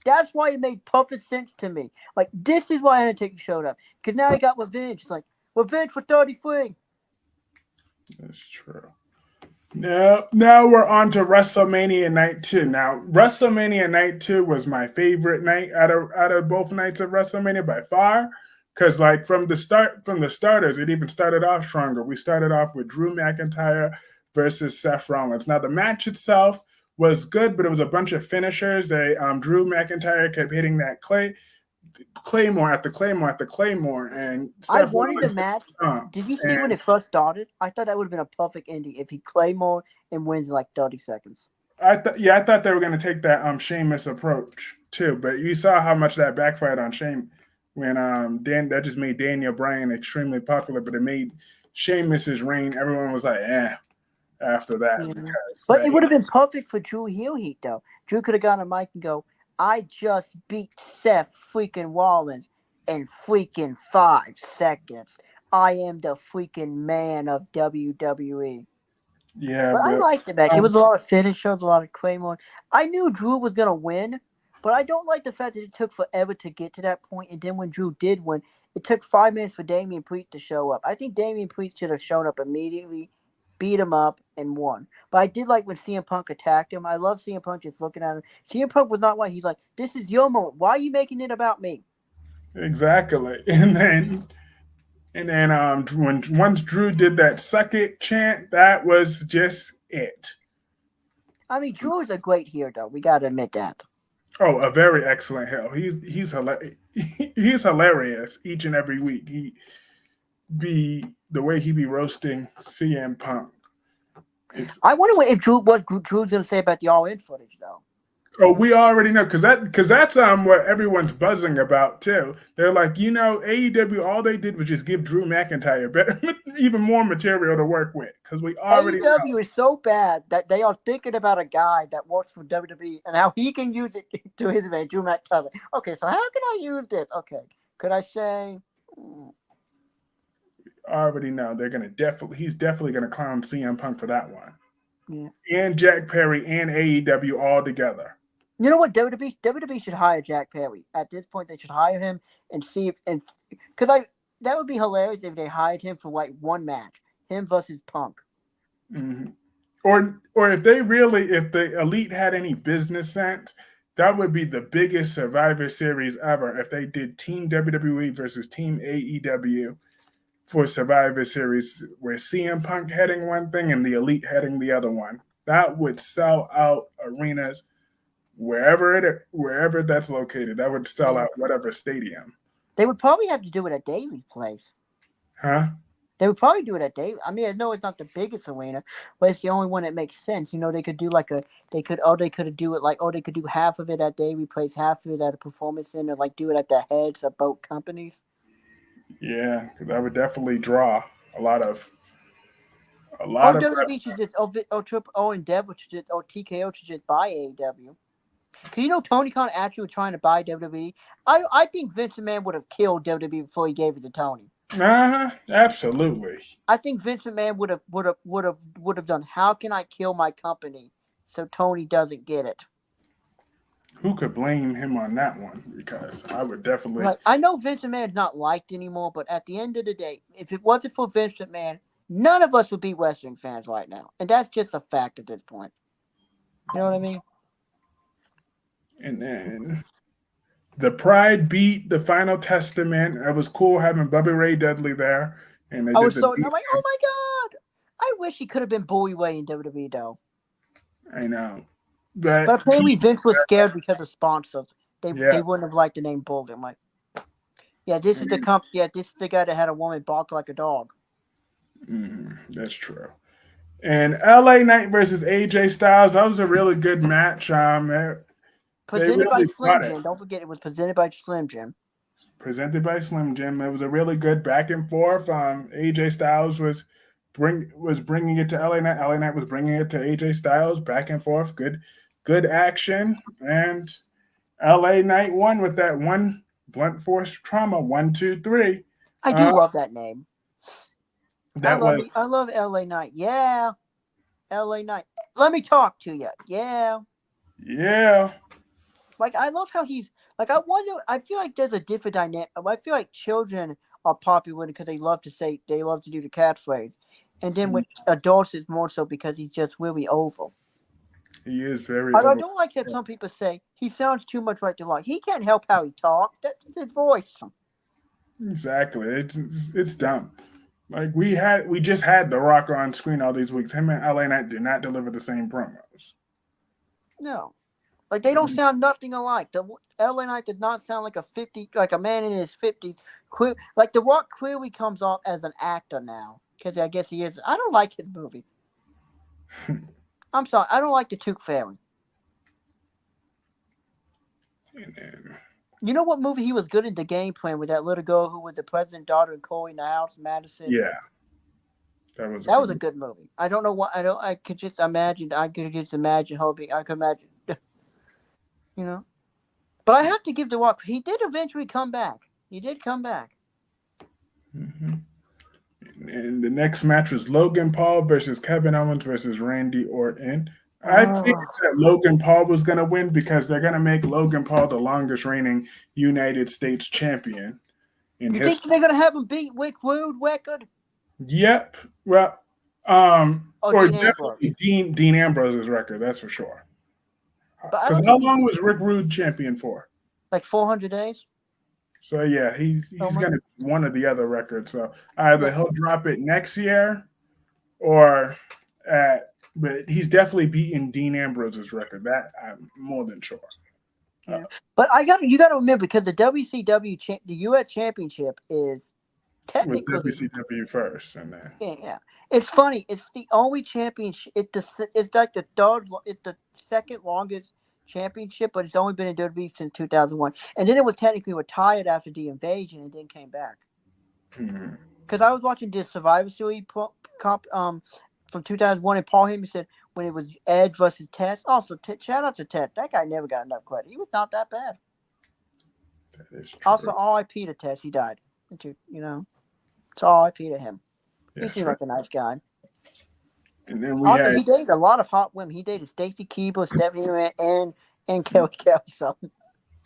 That's why it made perfect sense to me. Like, this is why Undertaker showed up. Because now he got revenge. It's like, revenge for 33.
That's true. Now we're on to WrestleMania Night 2. Now, WrestleMania Night 2 was my favorite night out of both nights of WrestleMania by far. Because like from the starters, it even started off stronger. We started off with Drew McIntyre versus Seth Rollins. Now the match itself was good, but it was a bunch of finishers. Drew McIntyre kept hitting that claymore after claymore after claymore, and
I
Seth
wanted the
Rollins
match.
jumped.
Did you see when
And
it first started? I thought that would have been a perfect ending if he Claymore and wins in like 30 seconds.
I thought they were going to take that Sheamus approach too, but you saw how much that backfired on Sheamus when that just made Daniel Bryan extremely popular, but it made Sheamus's reign. Everyone was like, after that
Yeah.
because
But it would have been perfect for Drew heel heat though. Drew could have gone on mic and go, "I just beat Seth freaking Rollins in freaking 5 seconds. I am the freaking man of WWE."
yeah,
But I
but
liked the match. It
um,
was a lot of finishers, a lot of Claymore. I knew Drew was gonna win, but I don't like the fact that it took forever to get to that point. And then when Drew did win, it took 5 minutes for Damian Priest to show up. I think Damian Priest should have shown up immediately, beat him up, and won. But I did like when CM Punk attacked him. I love CM Punk just looking at him. CM Punk was not white. He's like, "This is your moment. Why are you making it about me?"
exactly, and then when once Drew did that "suck it" chant, that was just it.
I mean, Drew is a great hero, though. We gotta admit that.
Oh, a very excellent hill. He's hilarious each and every week. He be the way he be roasting CM Punk. It's
I wonder if Drew's gonna say about the All In footage, though.
we already know because that's what everyone's buzzing about too. They're like, AEW, all they did was just give Drew McIntyre better, even more material to work with because we already know.
AEW is so bad that they are thinking about a guy that works for WWE and how he can use it to his advantage. Drew McIntyre. Okay, so how can I use this? Okay, could I say?
Already know they're gonna definitely. He's definitely gonna clown CM Punk for that one,
Yeah.
and Jack Perry and AEW all together.
You know what? WWE should hire Jack Perry. At this point, they should hire him and see if and because I that would be hilarious if they hired him for like one match, him versus Punk.
Hmm. Or if the elite had any business sense, that would be the biggest Survivor Series ever if they did Team WWE versus Team AEW for Survivor Series, where CM Punk heading one thing and the elite heading the other one. That would sell out arenas wherever that's located. That would sell
Yeah.
out whatever stadium.
They would probably have to do it at Daly's place.
Huh?
They would probably do it at Dave. I mean, I know it's not the biggest arena, but it's the only one that makes sense. You know, they could do like they could do it like, they could do half of it at Davy Place, half of it at a performance center, like do it at the heads of both companies.
Yeah, because that would definitely draw a lot of a
Or
lot of
WWE should just, Endeavor should just, or TKO should just buy AEW. Cause you know Tony Khan actually was trying to buy WWE. I think Vince McMahon would have killed WWE before he gave it to Tony.
absolutely.
I think Vince McMahon would have done. How can I kill my company so Tony doesn't get it?
Who could blame him on that one? Because I would definitely.
Like I know Vince McMahon's not liked anymore, but at the end of the day, if it wasn't for Vince McMahon, none of us would be wrestling fans right now, and that's just a fact at this point. You know what I mean?
And then the Pride beat the Final Testament. It was cool having Bubby Ray Dudley there, and they
I
did
was
the
so
beat.
I'm like, oh my god! I wish he could have been Bully Ray in WWE though.
I know, but
But apparently Vince was scared because of sponsors.
yeah,
They wouldn't have liked the name Bully. I'm like, yeah, this is the Yeah, this is the guy that had a woman bark like a dog.
that's true. And LA Knight versus AJ Styles, that was a really good match. They
Presented by
really
Slim
brought it.
Jim. Don't forget, it was presented by Slim Jim.
Presented by Slim Jim. It was a really good back and forth. AJ Styles was bringing it to LA Knight. LA Knight was bringing it to AJ Styles. Back and forth. Good action. And LA Knight won with that one blunt force trauma. 1, 2, 3.
I do
Uh,
love that name.
that was
I love LA Knight. Yeah, LA Knight. Let me talk to you. Yeah.
yeah.
Like I love how he's like. I wonder. I feel like there's a different dynamic. I feel like children are popular because they love to do the catchphrase, and then with adults it's more so because he's just really over.
He is very
I
over.
don't like that some people say he sounds too much like the law. He can't help how he talks. That's his voice.
Exactly. It's dumb. Like we just had The Rock on screen all these weeks. Him and LA Knight did not deliver the same promos.
No, like they don't sound nothing alike. The LA Knight did not sound like like a man in his 50s. Like the Rock clearly comes off as an actor now because I guess he is. I don't like his movie. I'm sorry, I don't like the Tooth Fairy.
And then,
You know what movie he was good in? The Game Plan with that little girl who was the president's daughter and Corey in the house, Madison.
yeah, that was a
That
good
was a
movie.
good movie. I don't know what I don't. I could just imagine. I could just imagine hoping. I could imagine. You know. But I have to give the Rock. He did eventually come back. He did come back.
Hmm. And the next match was Logan Paul versus Kevin Owens versus Randy Orton. I think
Oh.
that Logan Paul was going to win because they're going to make Logan Paul the longest reigning United States champion in
You think
history.
they're gonna have him beat Wick Rude record
Yep. Well,
or
or
Dean Ambrose?
definitely Dean Ambrose's record, that's for sure.
But I
Because
don't
how
think
long was Rick Rude champion for?
like 400 days.
So yeah, he's
Almost.
gonna one of the other records. So either
Yeah.
he'll drop it next year, or but he's definitely beating Dean Ambrose's record. That I'm more than sure. Uh,
Yeah. But you got to remember because the WCW the US Championship is
with
technically.
WCW first, and then
Yeah, yeah. It's funny. It's the only championship. It's like the third. It's the second longest championship, but it's only been in WWE since 2001. And then it was technically retired after the invasion, and then came back.
hmm,
Because I was watching this Survivor Series from 2001, and Paul Heyman said when it was Edge versus Test. Also, shout out to Test. That guy never got enough credit. He was not that bad.
that is
Also,
true.
R.I.P. to Test. He died. You know, it's R.I.P. to him. He
Yes,
seemed
right.
like a nice guy.
And then we
Also,
had
he dated a lot of hot women. He dated Stacy Keibler, Stephanie Ray, and Kelly Kelly. So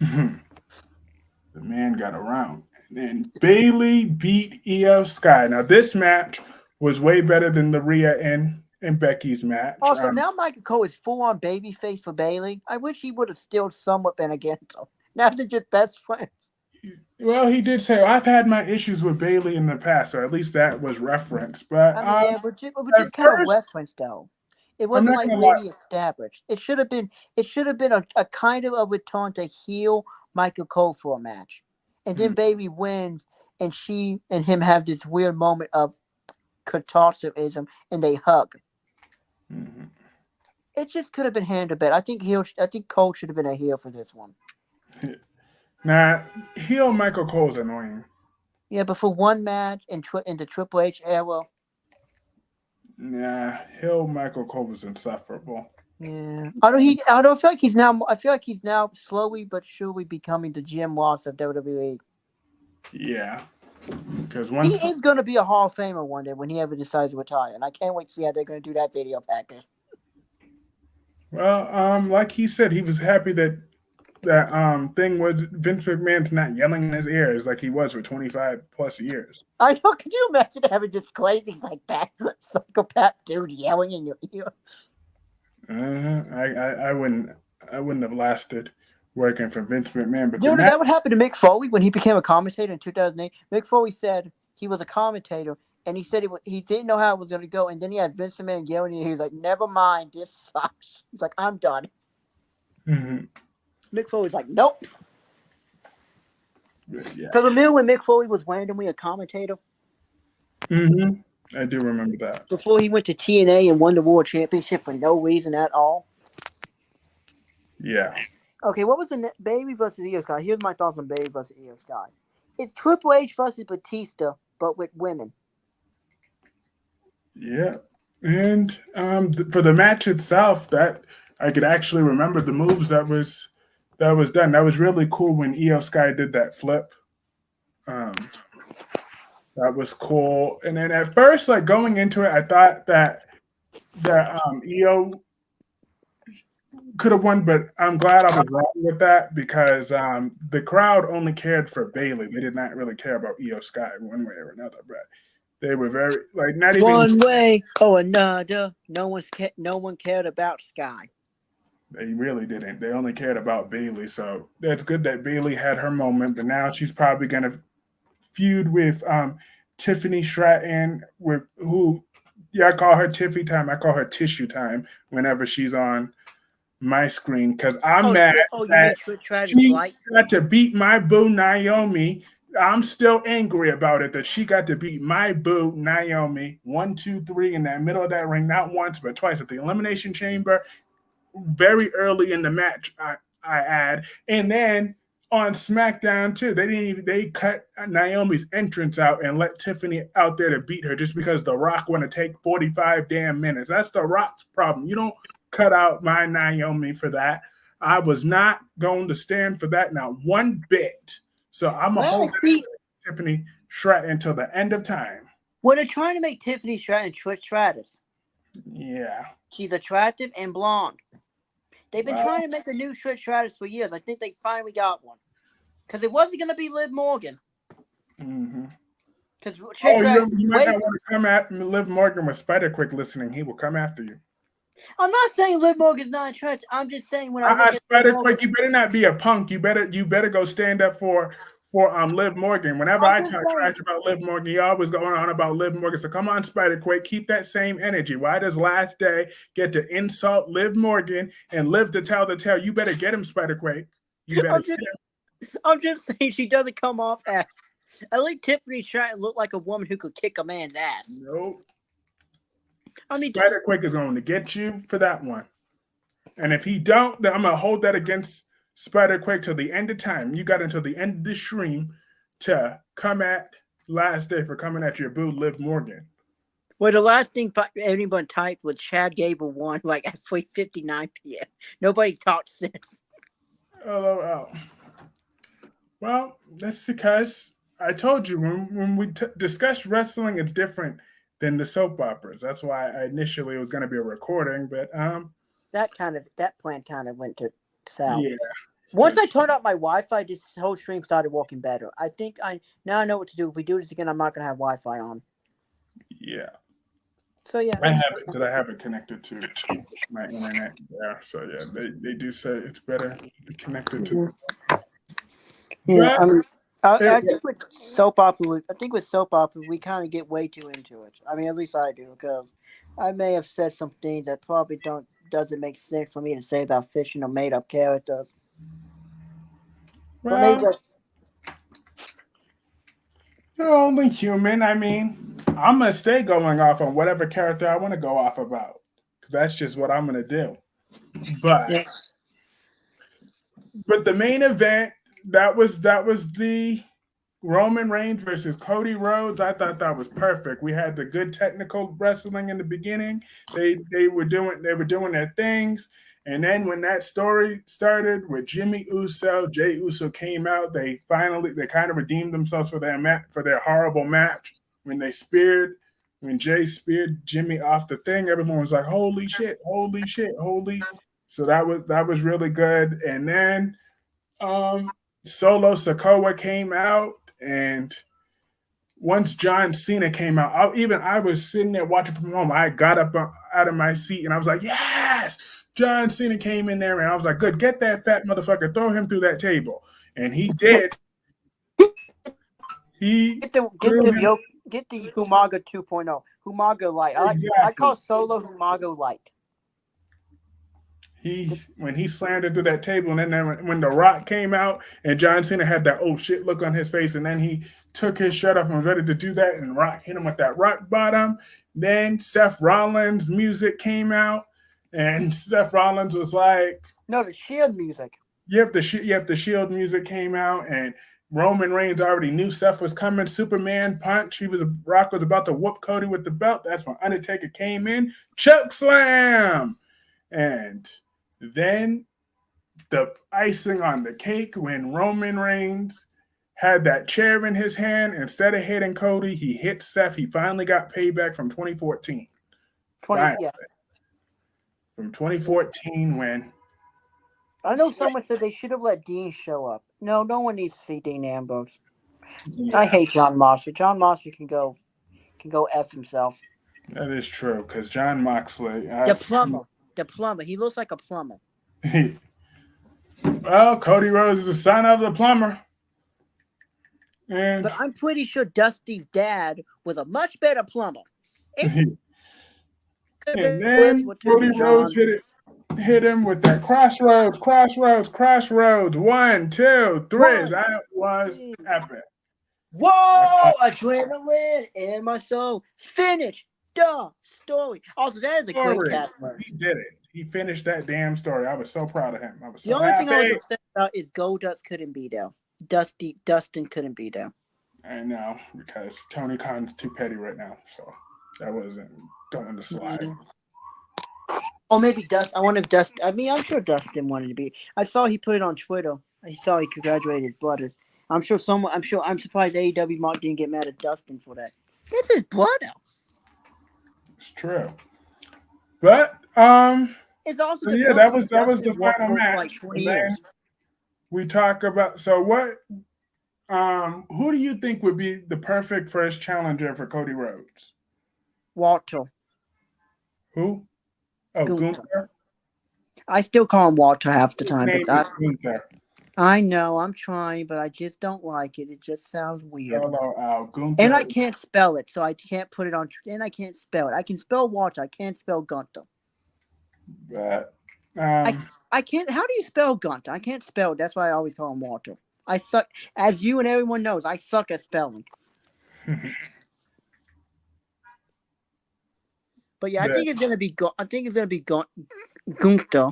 the man got around. And then Bailey beat Io Sky. Now this match was way better than the Rhea and Becky's match.
also now Michael Cole is full on babyface for Bailey. I wish he would have still somewhat been against him. Now they're just best friends.
Well, he did say I've had my issues with Bailey in the past, or at least that was referenced. But
I mean, yeah, but
at
just kind of
first,
reference though. It
I'm
wasn't
not
like
gonna lie.
really established. It should have been. It should have been a kind of a return to heel Michael Cole for a match, and then
Hmm,
Bailey wins, and she and him have this weird moment of catharsis, and they hug.
hmm.
It just could have been handled better. I think Cole should have been a heel for this one.
Now, heel Michael Cole's annoying.
Yeah, but for one match in the Triple H era,
Nah, heel Michael Cole was insufferable.
yeah. I don't feel like he's now. I feel like he's now slowly but surely becoming the Jim Ross of WWE.
Yeah, because
He
once,
is going to be a Hall of Famer one day when he ever decides to retire, and I can't wait to see how they're going to do that video package.
well, like he said, he was happy that thing was Vince McMahon's not yelling in his ears like he was for 25 plus years.
I know. Could you imagine having just crazy like that psychopath dude yelling in your ear?
I wouldn't have lasted working for Vince McMahon, but
You
the
know
match.
that would happen to Mick Foley when he became a commentator in 2008. Mick Foley said he was a commentator, and he said he didn't know how it was going to go, and then he had Vince McMahon yelling, and he was like, "Never mind, this sucks." He's like, "I'm done."
Mhm.
Mick Foley's like, "Nope."
Yeah.
Because remember when Mick Foley was randomly a commentator
Hmm. I do remember that.
before he went to TNA and won the World Championship for no reason at all?
Yeah.
Okay, what was the Baby versus Io Sky? Here's my thoughts on Baby versus Io Sky. It's Triple H versus Batista, but with women.
Yeah. And for the match itself, that I could actually remember the moves that was done. That was really cool when Io Sky did that flip. Um, that was cool. And then at first, like going into it, I thought that Io could have won, but I'm glad I was wrong with that because the crowd only cared for Bailey. They did not really care about Io Sky one way or another. But they were very like not even.
One way or another, no one cared about Sky.
They really didn't. They only cared about Bailey. So that's good that Bailey had her moment, but now she's probably gonna feud with Tiffany Stratton, with who, yeah, I call her Tiffy Time. I call her Tissue Time whenever she's on my screen because I'm mad
You
that
mean Trish Stratus
she
Light?
got to beat my boo Naomi. I'm still angry about it that she got to beat my boo Naomi 1, 2, 3 in that middle of that ring, not once but twice at the Elimination Chamber, very early in the match. I add, and then on SmackDown too, they cut Naomi's entrance out and let Tiffany out there to beat her just because The Rock want to take 45 damn minutes. That's The Rock's problem. You don't cut out my Naomi for that. I was not going to stand for that, not one bit. So I'm gonna
Well,
hold
see,
Tiffany Stratton until the end of time.
well, they're trying to make Tiffany Stratton Trish Stratus.
Yeah.
She's attractive and blonde. They've been
Well,
trying to make a new Trish Stratus for years. I think they finally got one. Because it wasn't going to be Liv Morgan.
mm-hmm.
Because Trish
Oh,
Stratus,
you might not want to come at Liv Morgan with Spider Quick listening. He will come after you.
I'm not saying Liv Morgan's not attractive. I'm just saying when I look at Liv
Spider
Morgan,
Quick, you better not be a punk. You better go stand up for Liv Morgan. Whenever
I'm
I
just
talk
saying.
trash about Liv Morgan, you always going on about Liv Morgan. So come on, Spider Quick, keep that same energy. Why does Last Day get to insult Liv Morgan and live to tell the tale? You better get him, Spider Quick. You better get him.
I'm just saying she doesn't come off as. At least Tiffany Stratton looked like a woman who could kick a man's ass.
Nope.
I mean,
Spider Quick is going to get you for that one. And if he don't, then I'm gonna hold that against Spider Quick till the end of time. You got until the end of the stream to come at Last Day for coming at your boo Liv Morgan.
well, the last thing anyone typed was Chad Gable won like at 3:59 p.m. Nobody talked since.
LOL. Well, that's because I told you when we discuss wrestling, it's different than the soap operas. That's why I initially it was going to be a recording, but
That plan kind of went to south.
yeah.
Once I turned off my Wi-Fi, this whole stream started working better. I think I know what to do. If we do this again, I'm not gonna have Wi-Fi on.
Yeah.
So yeah,
I have it because I have it connected to my internet. Yeah, so yeah, they do say it's better to be connected to.
yeah.
But
I mean, I
it,
think with soap opera, we kind of get way too into it. I mean, at least I do, because I may have said some things that probably doesn't make sense for me to say about fiction or made up characters. But maybe
well, you're only human. I mean, I'm gonna stay going off on whatever character I want to go off about because that's just what I'm gonna do. But
yeah.
the main event that was the Roman Reigns versus Cody Rhodes. I thought that was perfect. We had the good technical wrestling in the beginning. They were doing their things. And then when that story started with Jimmy Uso, Jay Uso came out. They kind of redeemed themselves for their horrible match when Jay speared Jimmy off the thing. Everyone was like, "Holy shit! Holy shit! Holy!" So that was really good. And then Solo Sikoa came out, and once John Cena came out, I was sitting there watching from home. I got up out of my seat and I was like, "Yes!" John Cena came in there, and I was like, "Good, get that fat motherfucker, throw him through that table," and he did. He threw him
Get the Humaga 2.0. Humaga Light. I
exactly.
call Solo Humaga Light.
When he slammed it through that table, and then when The Rock came out and John Cena had that oh shit look on his face, and then he took his shirt off and was ready to do that, and Rock hit him with that rock bottom. Then Seth Rollins' music came out, and Seth Rollins was like,
No, the Shield music.
Yep, the Shield music came out, and Roman Reigns already knew Seth was coming. Superman punch. Rock was about to whoop Cody with the belt. That's when Undertaker came in, choke slam, and then the icing on the cake when Roman Reigns had that chair in his hand. Instead of hitting Cody, he hit Seth. He finally got payback from 2014.
Yeah.
From 2014 when
I know someone said they should have let Dean show up. No one needs to see Dean Ambrose.
yeah,
I hate John Moxley. John Moxley can go F himself.
that is true because John Moxley.
The plumber. He looks like a plumber.
Well, Cody Rhodes is the son of the plumber. And
But I'm pretty sure Dusty's dad was a much better plumber. It could
and
be Chris
then
will turn
Cody
to
Rhodes
John.
hit him with that crossroads, crossroads, crossroads. 1, 2, 3.
One,
That was
two.
epic. I
Whoa!
thought
Adrenaline in my soul. Finish the story. Also, that is a great
story.
catchphrase.
He did it. He finished that damn story. I was so proud of him. I was
The
so
only thing I was
happy.
upset about is Goldust couldn't be there. Dustin couldn't be there.
I know because Tony Khan's too petty right now, so that wasn't going to slide.
Mhm. Or maybe Dust. I wonder if Dust. I mean, I'm sure Dustin wanted to be. I saw he put it on Twitter. He saw he congratulated his brother. I'm sure someone. I'm sure. I'm surprised AEW Mark didn't get mad at Dustin for that. That's his brother.
It's true. But
It's also
so
the
yeah,
company
that was the
Dustin worked
final
for like
match,
20
and then
years.
we talk about so what. Who do you think would be the perfect first challenger for Cody Rhodes?
Walter
Who? Oh,
Gunther.
Gunther.
I still call him Walter half the
His
time,
name
but
is Gunther.
I know I'm trying, but I just don't like it. It just sounds weird.
Hello, Al.
And
Gunther.
I can't spell it, so I can't put it on. And I can't spell it. I can spell Walter. I can't spell Gunther.
But
I I can't. How do you spell Gunther? I can't spell it. That's why I always call him Walter. I suck, as you and everyone knows. I suck at spelling. But yeah, I
but
think it's gonna be. I think it's gonna be Gunther.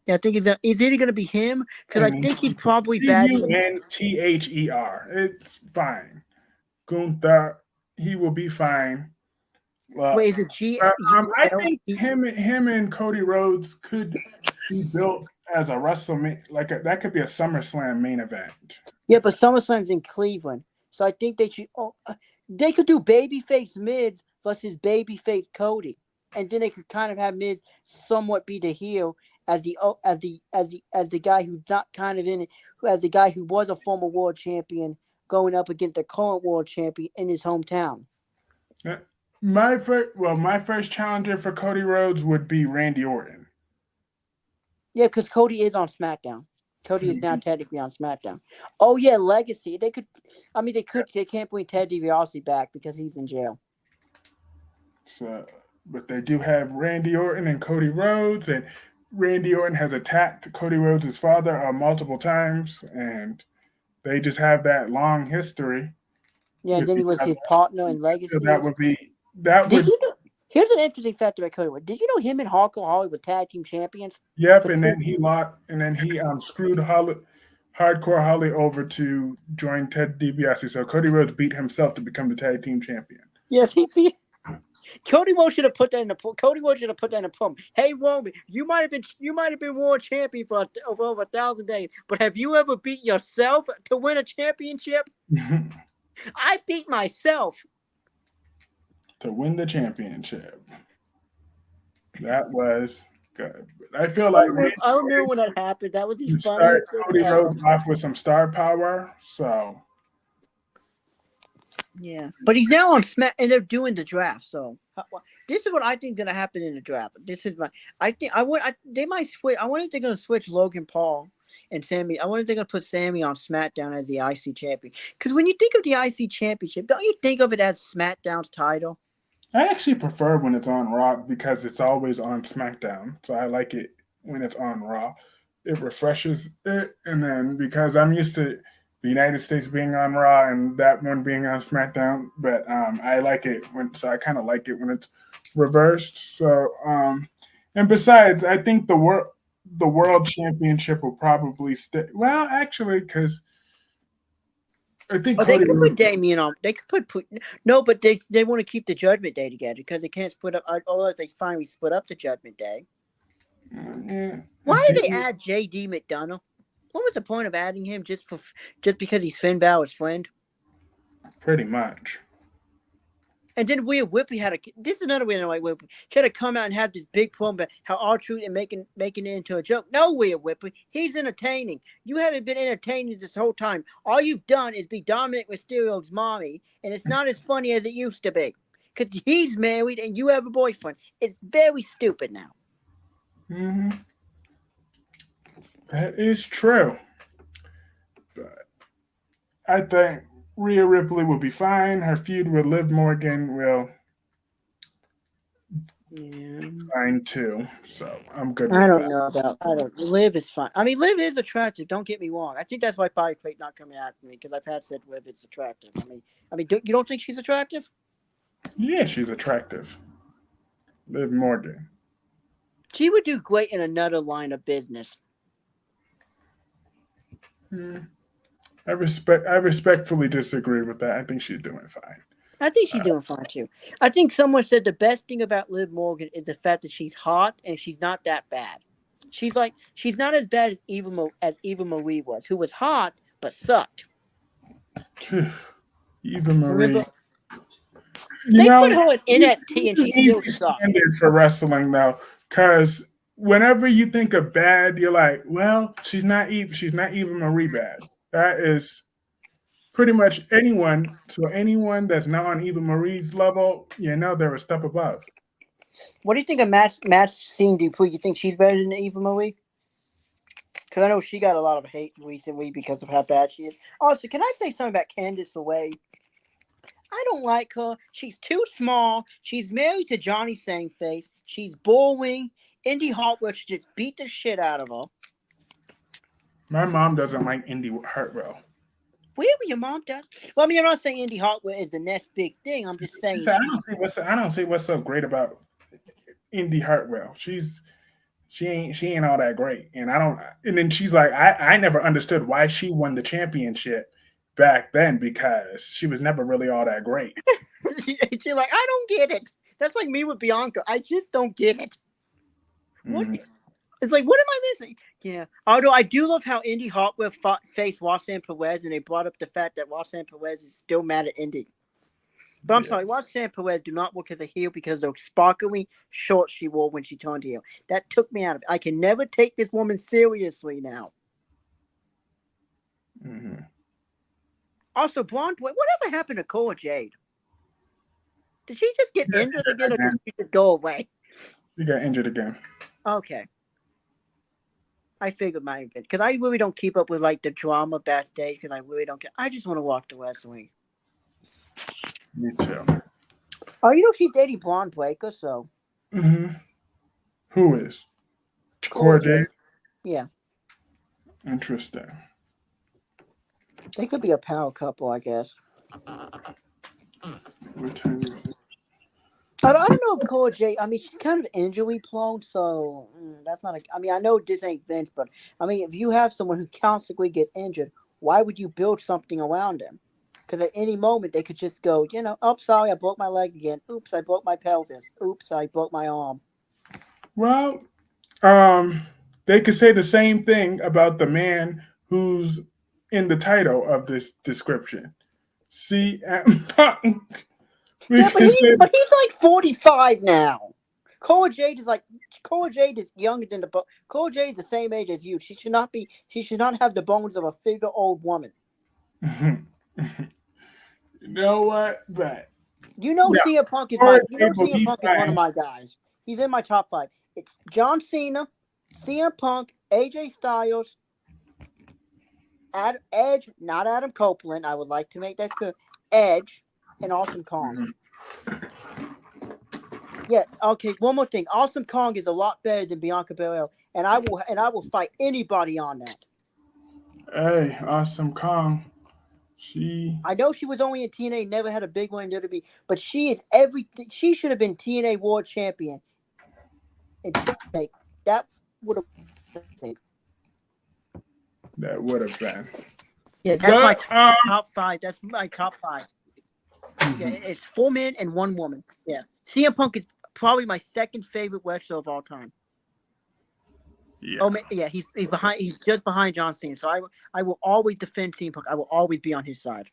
Yeah, I think it's. Is it gonna be him? Because I
and
think he's probably batting.
Gunther. It's fine. Gunther, he will be fine. Well,
Wait, is it
I
GUL?
think him and Cody Rhodes could be built as a WrestleMania, that could be a SummerSlam main event.
Yeah, but SummerSlam's in Cleveland, so I think they should. They could do babyface Miz versus babyface Cody, and then they could kind of have Miz somewhat be the heel as the guy who's not kind of in it, who as the guy who was a former world champion going up against the current world champion in his hometown.
Uh, my first challenger for Cody Rhodes would be Randy Orton.
Yeah, because Cody is on SmackDown. Cody is now technically on SmackDown. Oh yeah, Legacy. They could. I mean, they could. They can't bring Ted DiBiase back because he's in jail.
So, but they do have Randy Orton and Cody Rhodes, and Randy Orton has attacked Cody Rhodes' father multiple times, and they just have that long history
Yeah, and
with
then he
each
was
other.
his partner in
So
Legacy.
that would be that
Did
would
you know? Here's an interesting fact about Cody Rhodes. Did you know him and Hardcore Holly were tag team champions
yep.
for
And
two?
then he screwed Hardcore Holly over to join Ted DiBiase. So Cody Rhodes beat himself to become the tag team champion.
Yes, he beat. Cody Rhodes should have put that in the. Cody Rhodes should have put that in the promo. Hey Roman, you might have been world champion for over 1,000 days, but have you ever beat yourself to win a championship? I beat myself.
To win the championship. That was good. I feel like Randy
I remember
Orton
when that happened. That was the
can start
funniest thing
Cody
ever.
Rhodes off with some star power. So
Yeah, but he's now on Smack, and they're doing the draft. So this is what I think gonna happen in the draft. This is my. I think I would. They might switch. I wonder if they're gonna switch Logan Paul and Sammy. I wonder if they're gonna put Sammy on SmackDown as the IC champion. Because when you think of the IC championship, don't you think of it as SmackDown's title?
I actually prefer when it's on Raw because it's always on SmackDown. So I like it when it's on Raw. It refreshes it, and then because I'm used to the United States being on Raw and that one being on SmackDown, but I like it so I kind of like it when it's reversed. So and besides, I think the world championship will probably stay. Well, actually, because I think
Oh, they
Cody
could
Rhodes.
put Damien on. They could put no, but they want to keep the Judgment Day together because they can't split up. Unless they finally split up the Judgment Day.
Yeah,
Why did they add J.D. McDonough? What was the point of adding him just because he's Finn Balor's friend?
pretty much.
And then Rhea Ripley had a. This is another way like Ripley. She had to come out and have this big promo about how R-Truth and making it into a joke. No, Rhea Ripley, he's entertaining. You haven't been entertaining this whole time. All you've done is be Dominic Mysterio's mommy, and it's not as funny as it used to be. Because he's married and you have a boyfriend. It's very stupid now.
Hmm. That is true. But I think Rhea Ripley will be fine. Her feud with Liv Morgan will
Yeah.
fine too. So I'm good
I
with
don't
that.
know about. I don't. Liv is fine. I mean, Liv is attractive. Don't get me wrong. I think that's why Fire Plate not coming after me because I've had said Liv is attractive. You don't think she's attractive?
Yeah, she's attractive. Liv Morgan.
She would do great in another line of business.
Hmm. I respectfully disagree with that. I think she's doing fine.
I think she's doing fine too. I think someone said the best thing about Liv Morgan is the fact that she's hot and she's not that bad. She's not as bad as Eva Marie was, who was hot but sucked.
Eva Marie.
Remember,
You
they put
know,
her in
this
NXT and
is
she
an
still
easy
sucked.
standard for wrestling though, because whenever you think of bad, you're like, well, she's not Eva Marie bad. That is pretty much anyone. So anyone that's not on Eva Marie's level, they're a step above.
What do you think of Maxine Dupree? You think she's better than Eva Marie? Because I know she got a lot of hate recently because of how bad she is. Also, can I say something about Candice LeRae? I don't like her. She's too small. She's married to Johnny Sangface. She's boring. Indy Hartwell should just beat the shit out of her.
My mom doesn't like Indy Hartwell.
Where were your mom does? Well, I mean, I'm not saying Indy Hartwell is the next big thing. I'm just
She
saying
said,
she.
I don't see what's so great about Indy Hartwell. She ain't all that great, and I don't. And then she's like, I never understood why she won the championship back then because she was never really all that great.
She's like, I don't get it. That's like me with Bianca. I just don't get it. What?
Mm-hmm.
It's like, what am I missing? Yeah. Although I do love how Indy Hartwell faced Roxanne Perez, and they brought up the fact that Roxanne Perez is still mad at Indy. But I'm
Yeah.
sorry, Roxanne Perez do not work as a heel because of the sparkling shorts she wore when she turned heel. That took me out of it. I can never take this woman seriously now.
Mm-hmm.
Also, Blonde Boy, whatever happened to Cora Jade? Did she just get injured again, or did
Again,
she just go away?
she got injured again.
Okay. I figured mine again. Because I really don't keep up with like the drama backstage because I really don't care. I just want to watch the wrestling.
Me too.
Oh, you know she's dating Blonde Breaker, so
Mm-hmm. Who is
Cora
Cora Jade?
Jade. Yeah.
Interesting.
They could be a power couple, I guess.
Which is,
I don't know if Cora Jade. I mean, she's kind of injury prone, so that's not a. I mean, I know this ain't Vince, but I mean, if you have someone who constantly get injured, why would you build something around him? Because at any moment they could just go, oh, sorry, I broke my leg again. Oops, I broke my pelvis. Oops, I broke my arm.
well, um, they could say the same thing about the man who's in the title of this description. CM Punk. We
Yeah, but
could say
he's like 45 now. Cora Jade is like Cora Jade is younger than Cora Jade is the same age as you. She should not be. She should not have the bones of a figure old woman.
you know what? But
You know
yeah,
CM Punk is
Cora
my. You know
Jade will
CM
be
Punk is one of
fine.
my guys. He's in my top five. It's John Cena, CM Punk, AJ Styles, Edge, not Adam Copeland. I would like to make that clear. Edge and Awesome Kong.
Mhm.
Yeah. Okay. One more thing. Awesome Kong is a lot better than Bianca Belair, and I will fight anybody on that.
Hey, Awesome Kong. She.
I know she was only in TNA, never had a big one in WWE, but she is everything. She should have been TNA World Champion in TNA. That would have been.
That would have been.
Yeah, that's my
But
top five. That's my top five. Yeah,
mhm.
it's 4 men and 1 woman. Yeah, CM Punk is probably my second favorite wrestler of all time.
Yeah,
Oh man, yeah, he's behind. He's just behind John Cena. So I will always defend CM Punk. I will always be on his side.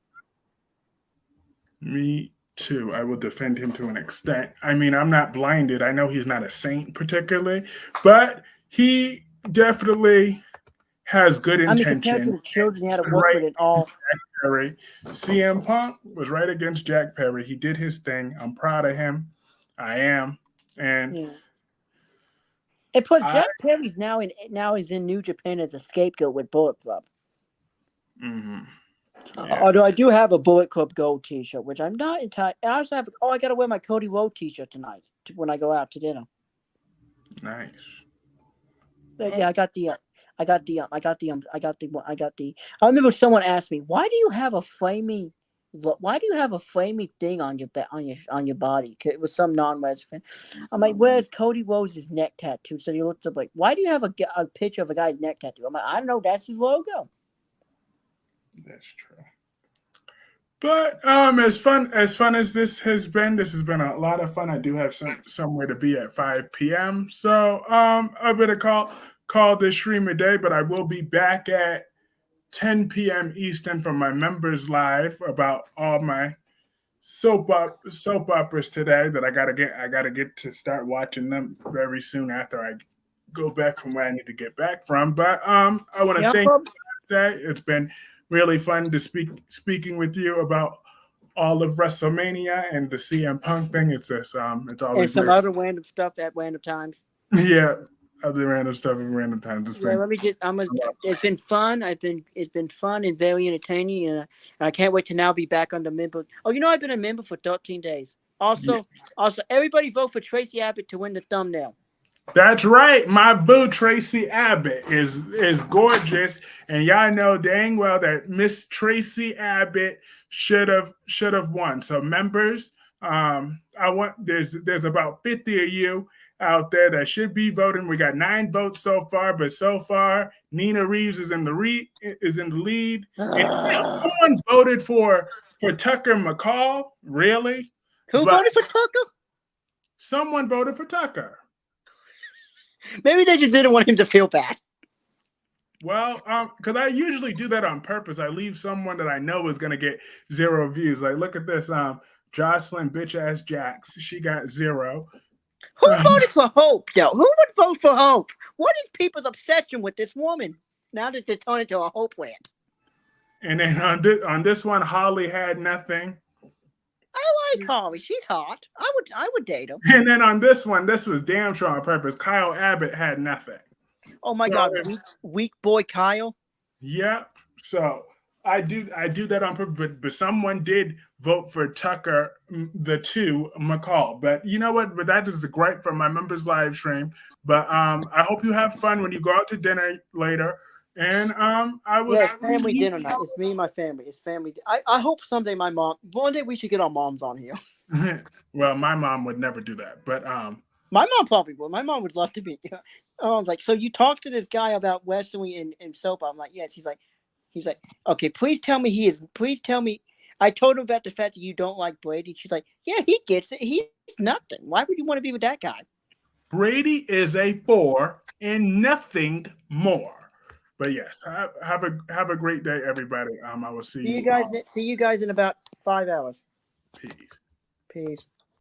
me too. I will defend him to an extent. I mean, I'm not blinded. I know he's not a saint particularly, but he definitely has good
I mean, compared to
intention.
the children he had to
And
work
right
with and all.
Perry. CM Punk was right against Jack Perry. He did his thing. I'm proud of him. I am. And
Yeah. And plus,
I
Jack Perry's now he's in New Japan as a scapegoat with Bullet Club.
mhm. Yeah,
Although I do have a Bullet Club Gold T-shirt, which I'm not entirely. I also have. Oh, I got to wear my Cody Rhodes T-shirt tonight when I go out to dinner.
nice.
Yeah, I got the. I got the. I got the. I got the. I got the. I remember someone asked me, "Why do you have a flaming? Why do you have a flaming thing on your on your body?" 'Cause it was some non-Reds fan. I'm like, "Where's Cody Rhodes' neck tattoo?" So he looked up like, "Why do you have a picture of a guy's neck tattoo?" I'm like, "I don't know. That's his logo."
That's true. But as fun as this has been a lot of fun. I do have somewhere to be at 5 p.m. So I better call this stream a day. But I will be back at 10 p.m. Eastern for my members live about all my soap operas today that I gotta get to start watching them very soon after I go back from where I need to get back from. But I want to
Yeah,
thank you today. It's been really fun to speaking with you about all of WrestleMania and the CM Punk thing. It's
and
always
some
really
other random stuff at random times.
yeah, other random stuff and random times. It's
Yeah,
been
let me just. It's been fun. It's been fun and very entertaining, and I can't wait to now be back on the member. Oh, I've been a member for 13 days.
yeah.
Also, everybody vote for Tracy Abbott to win the thumbnail.
That's right. My boo Tracy Abbott is gorgeous, and y'all know dang well that Miss Tracy Abbott should have won. So members, I want there's about 50 of you out there that should be voting. We got 9 votes so far, but so far Nina Reeves is in the lead, and someone voted for Tucker McCall, really,
Who
but
voted for Tucker?
someone voted for Tucker.
Maybe they just didn't want him to feel bad.
Well, because I usually do that on purpose. I leave someone that I know is gonna get 0 views. Like, look at this, Jocelyn bitch ass Jax. She got 0.
Who voted for Hope, though? Who would vote for Hope? What is people's obsession with this woman? Now that they turn into a Hope rant.
And then on this one, Holly had nothing.
I like Holly. She's hot. I would date her.
And then on this one, this was damn sure on purpose. Kyle Abbott had nothing.
Oh my
So,
God, weak boy Kyle.
Yep. So I do that on purpose, but someone did vote for Tucker the 2 McCall. But you know what? But that is the gripe from my members live stream. But I hope you have fun when you go out to dinner later. And I will.
Yeah, it's family dinner night. It's me and my family. It's family. I hope someday one day we should get our moms on here.
Well, my mom would never do that. But
My mom probably would. My mom would love to be. I was like, so you talked to this guy about wrestling and soap? I'm like, yes. He's like, okay, please tell me please tell me. I told him about the fact that you don't like Brady. She's like, yeah, he gets it. He's nothing. Why would you want to be with that guy?
Brady is a 4 and nothing more. But yes, have a great day, everybody. I will see you.
See you guys in about 5 hours.
Peace.
Peace.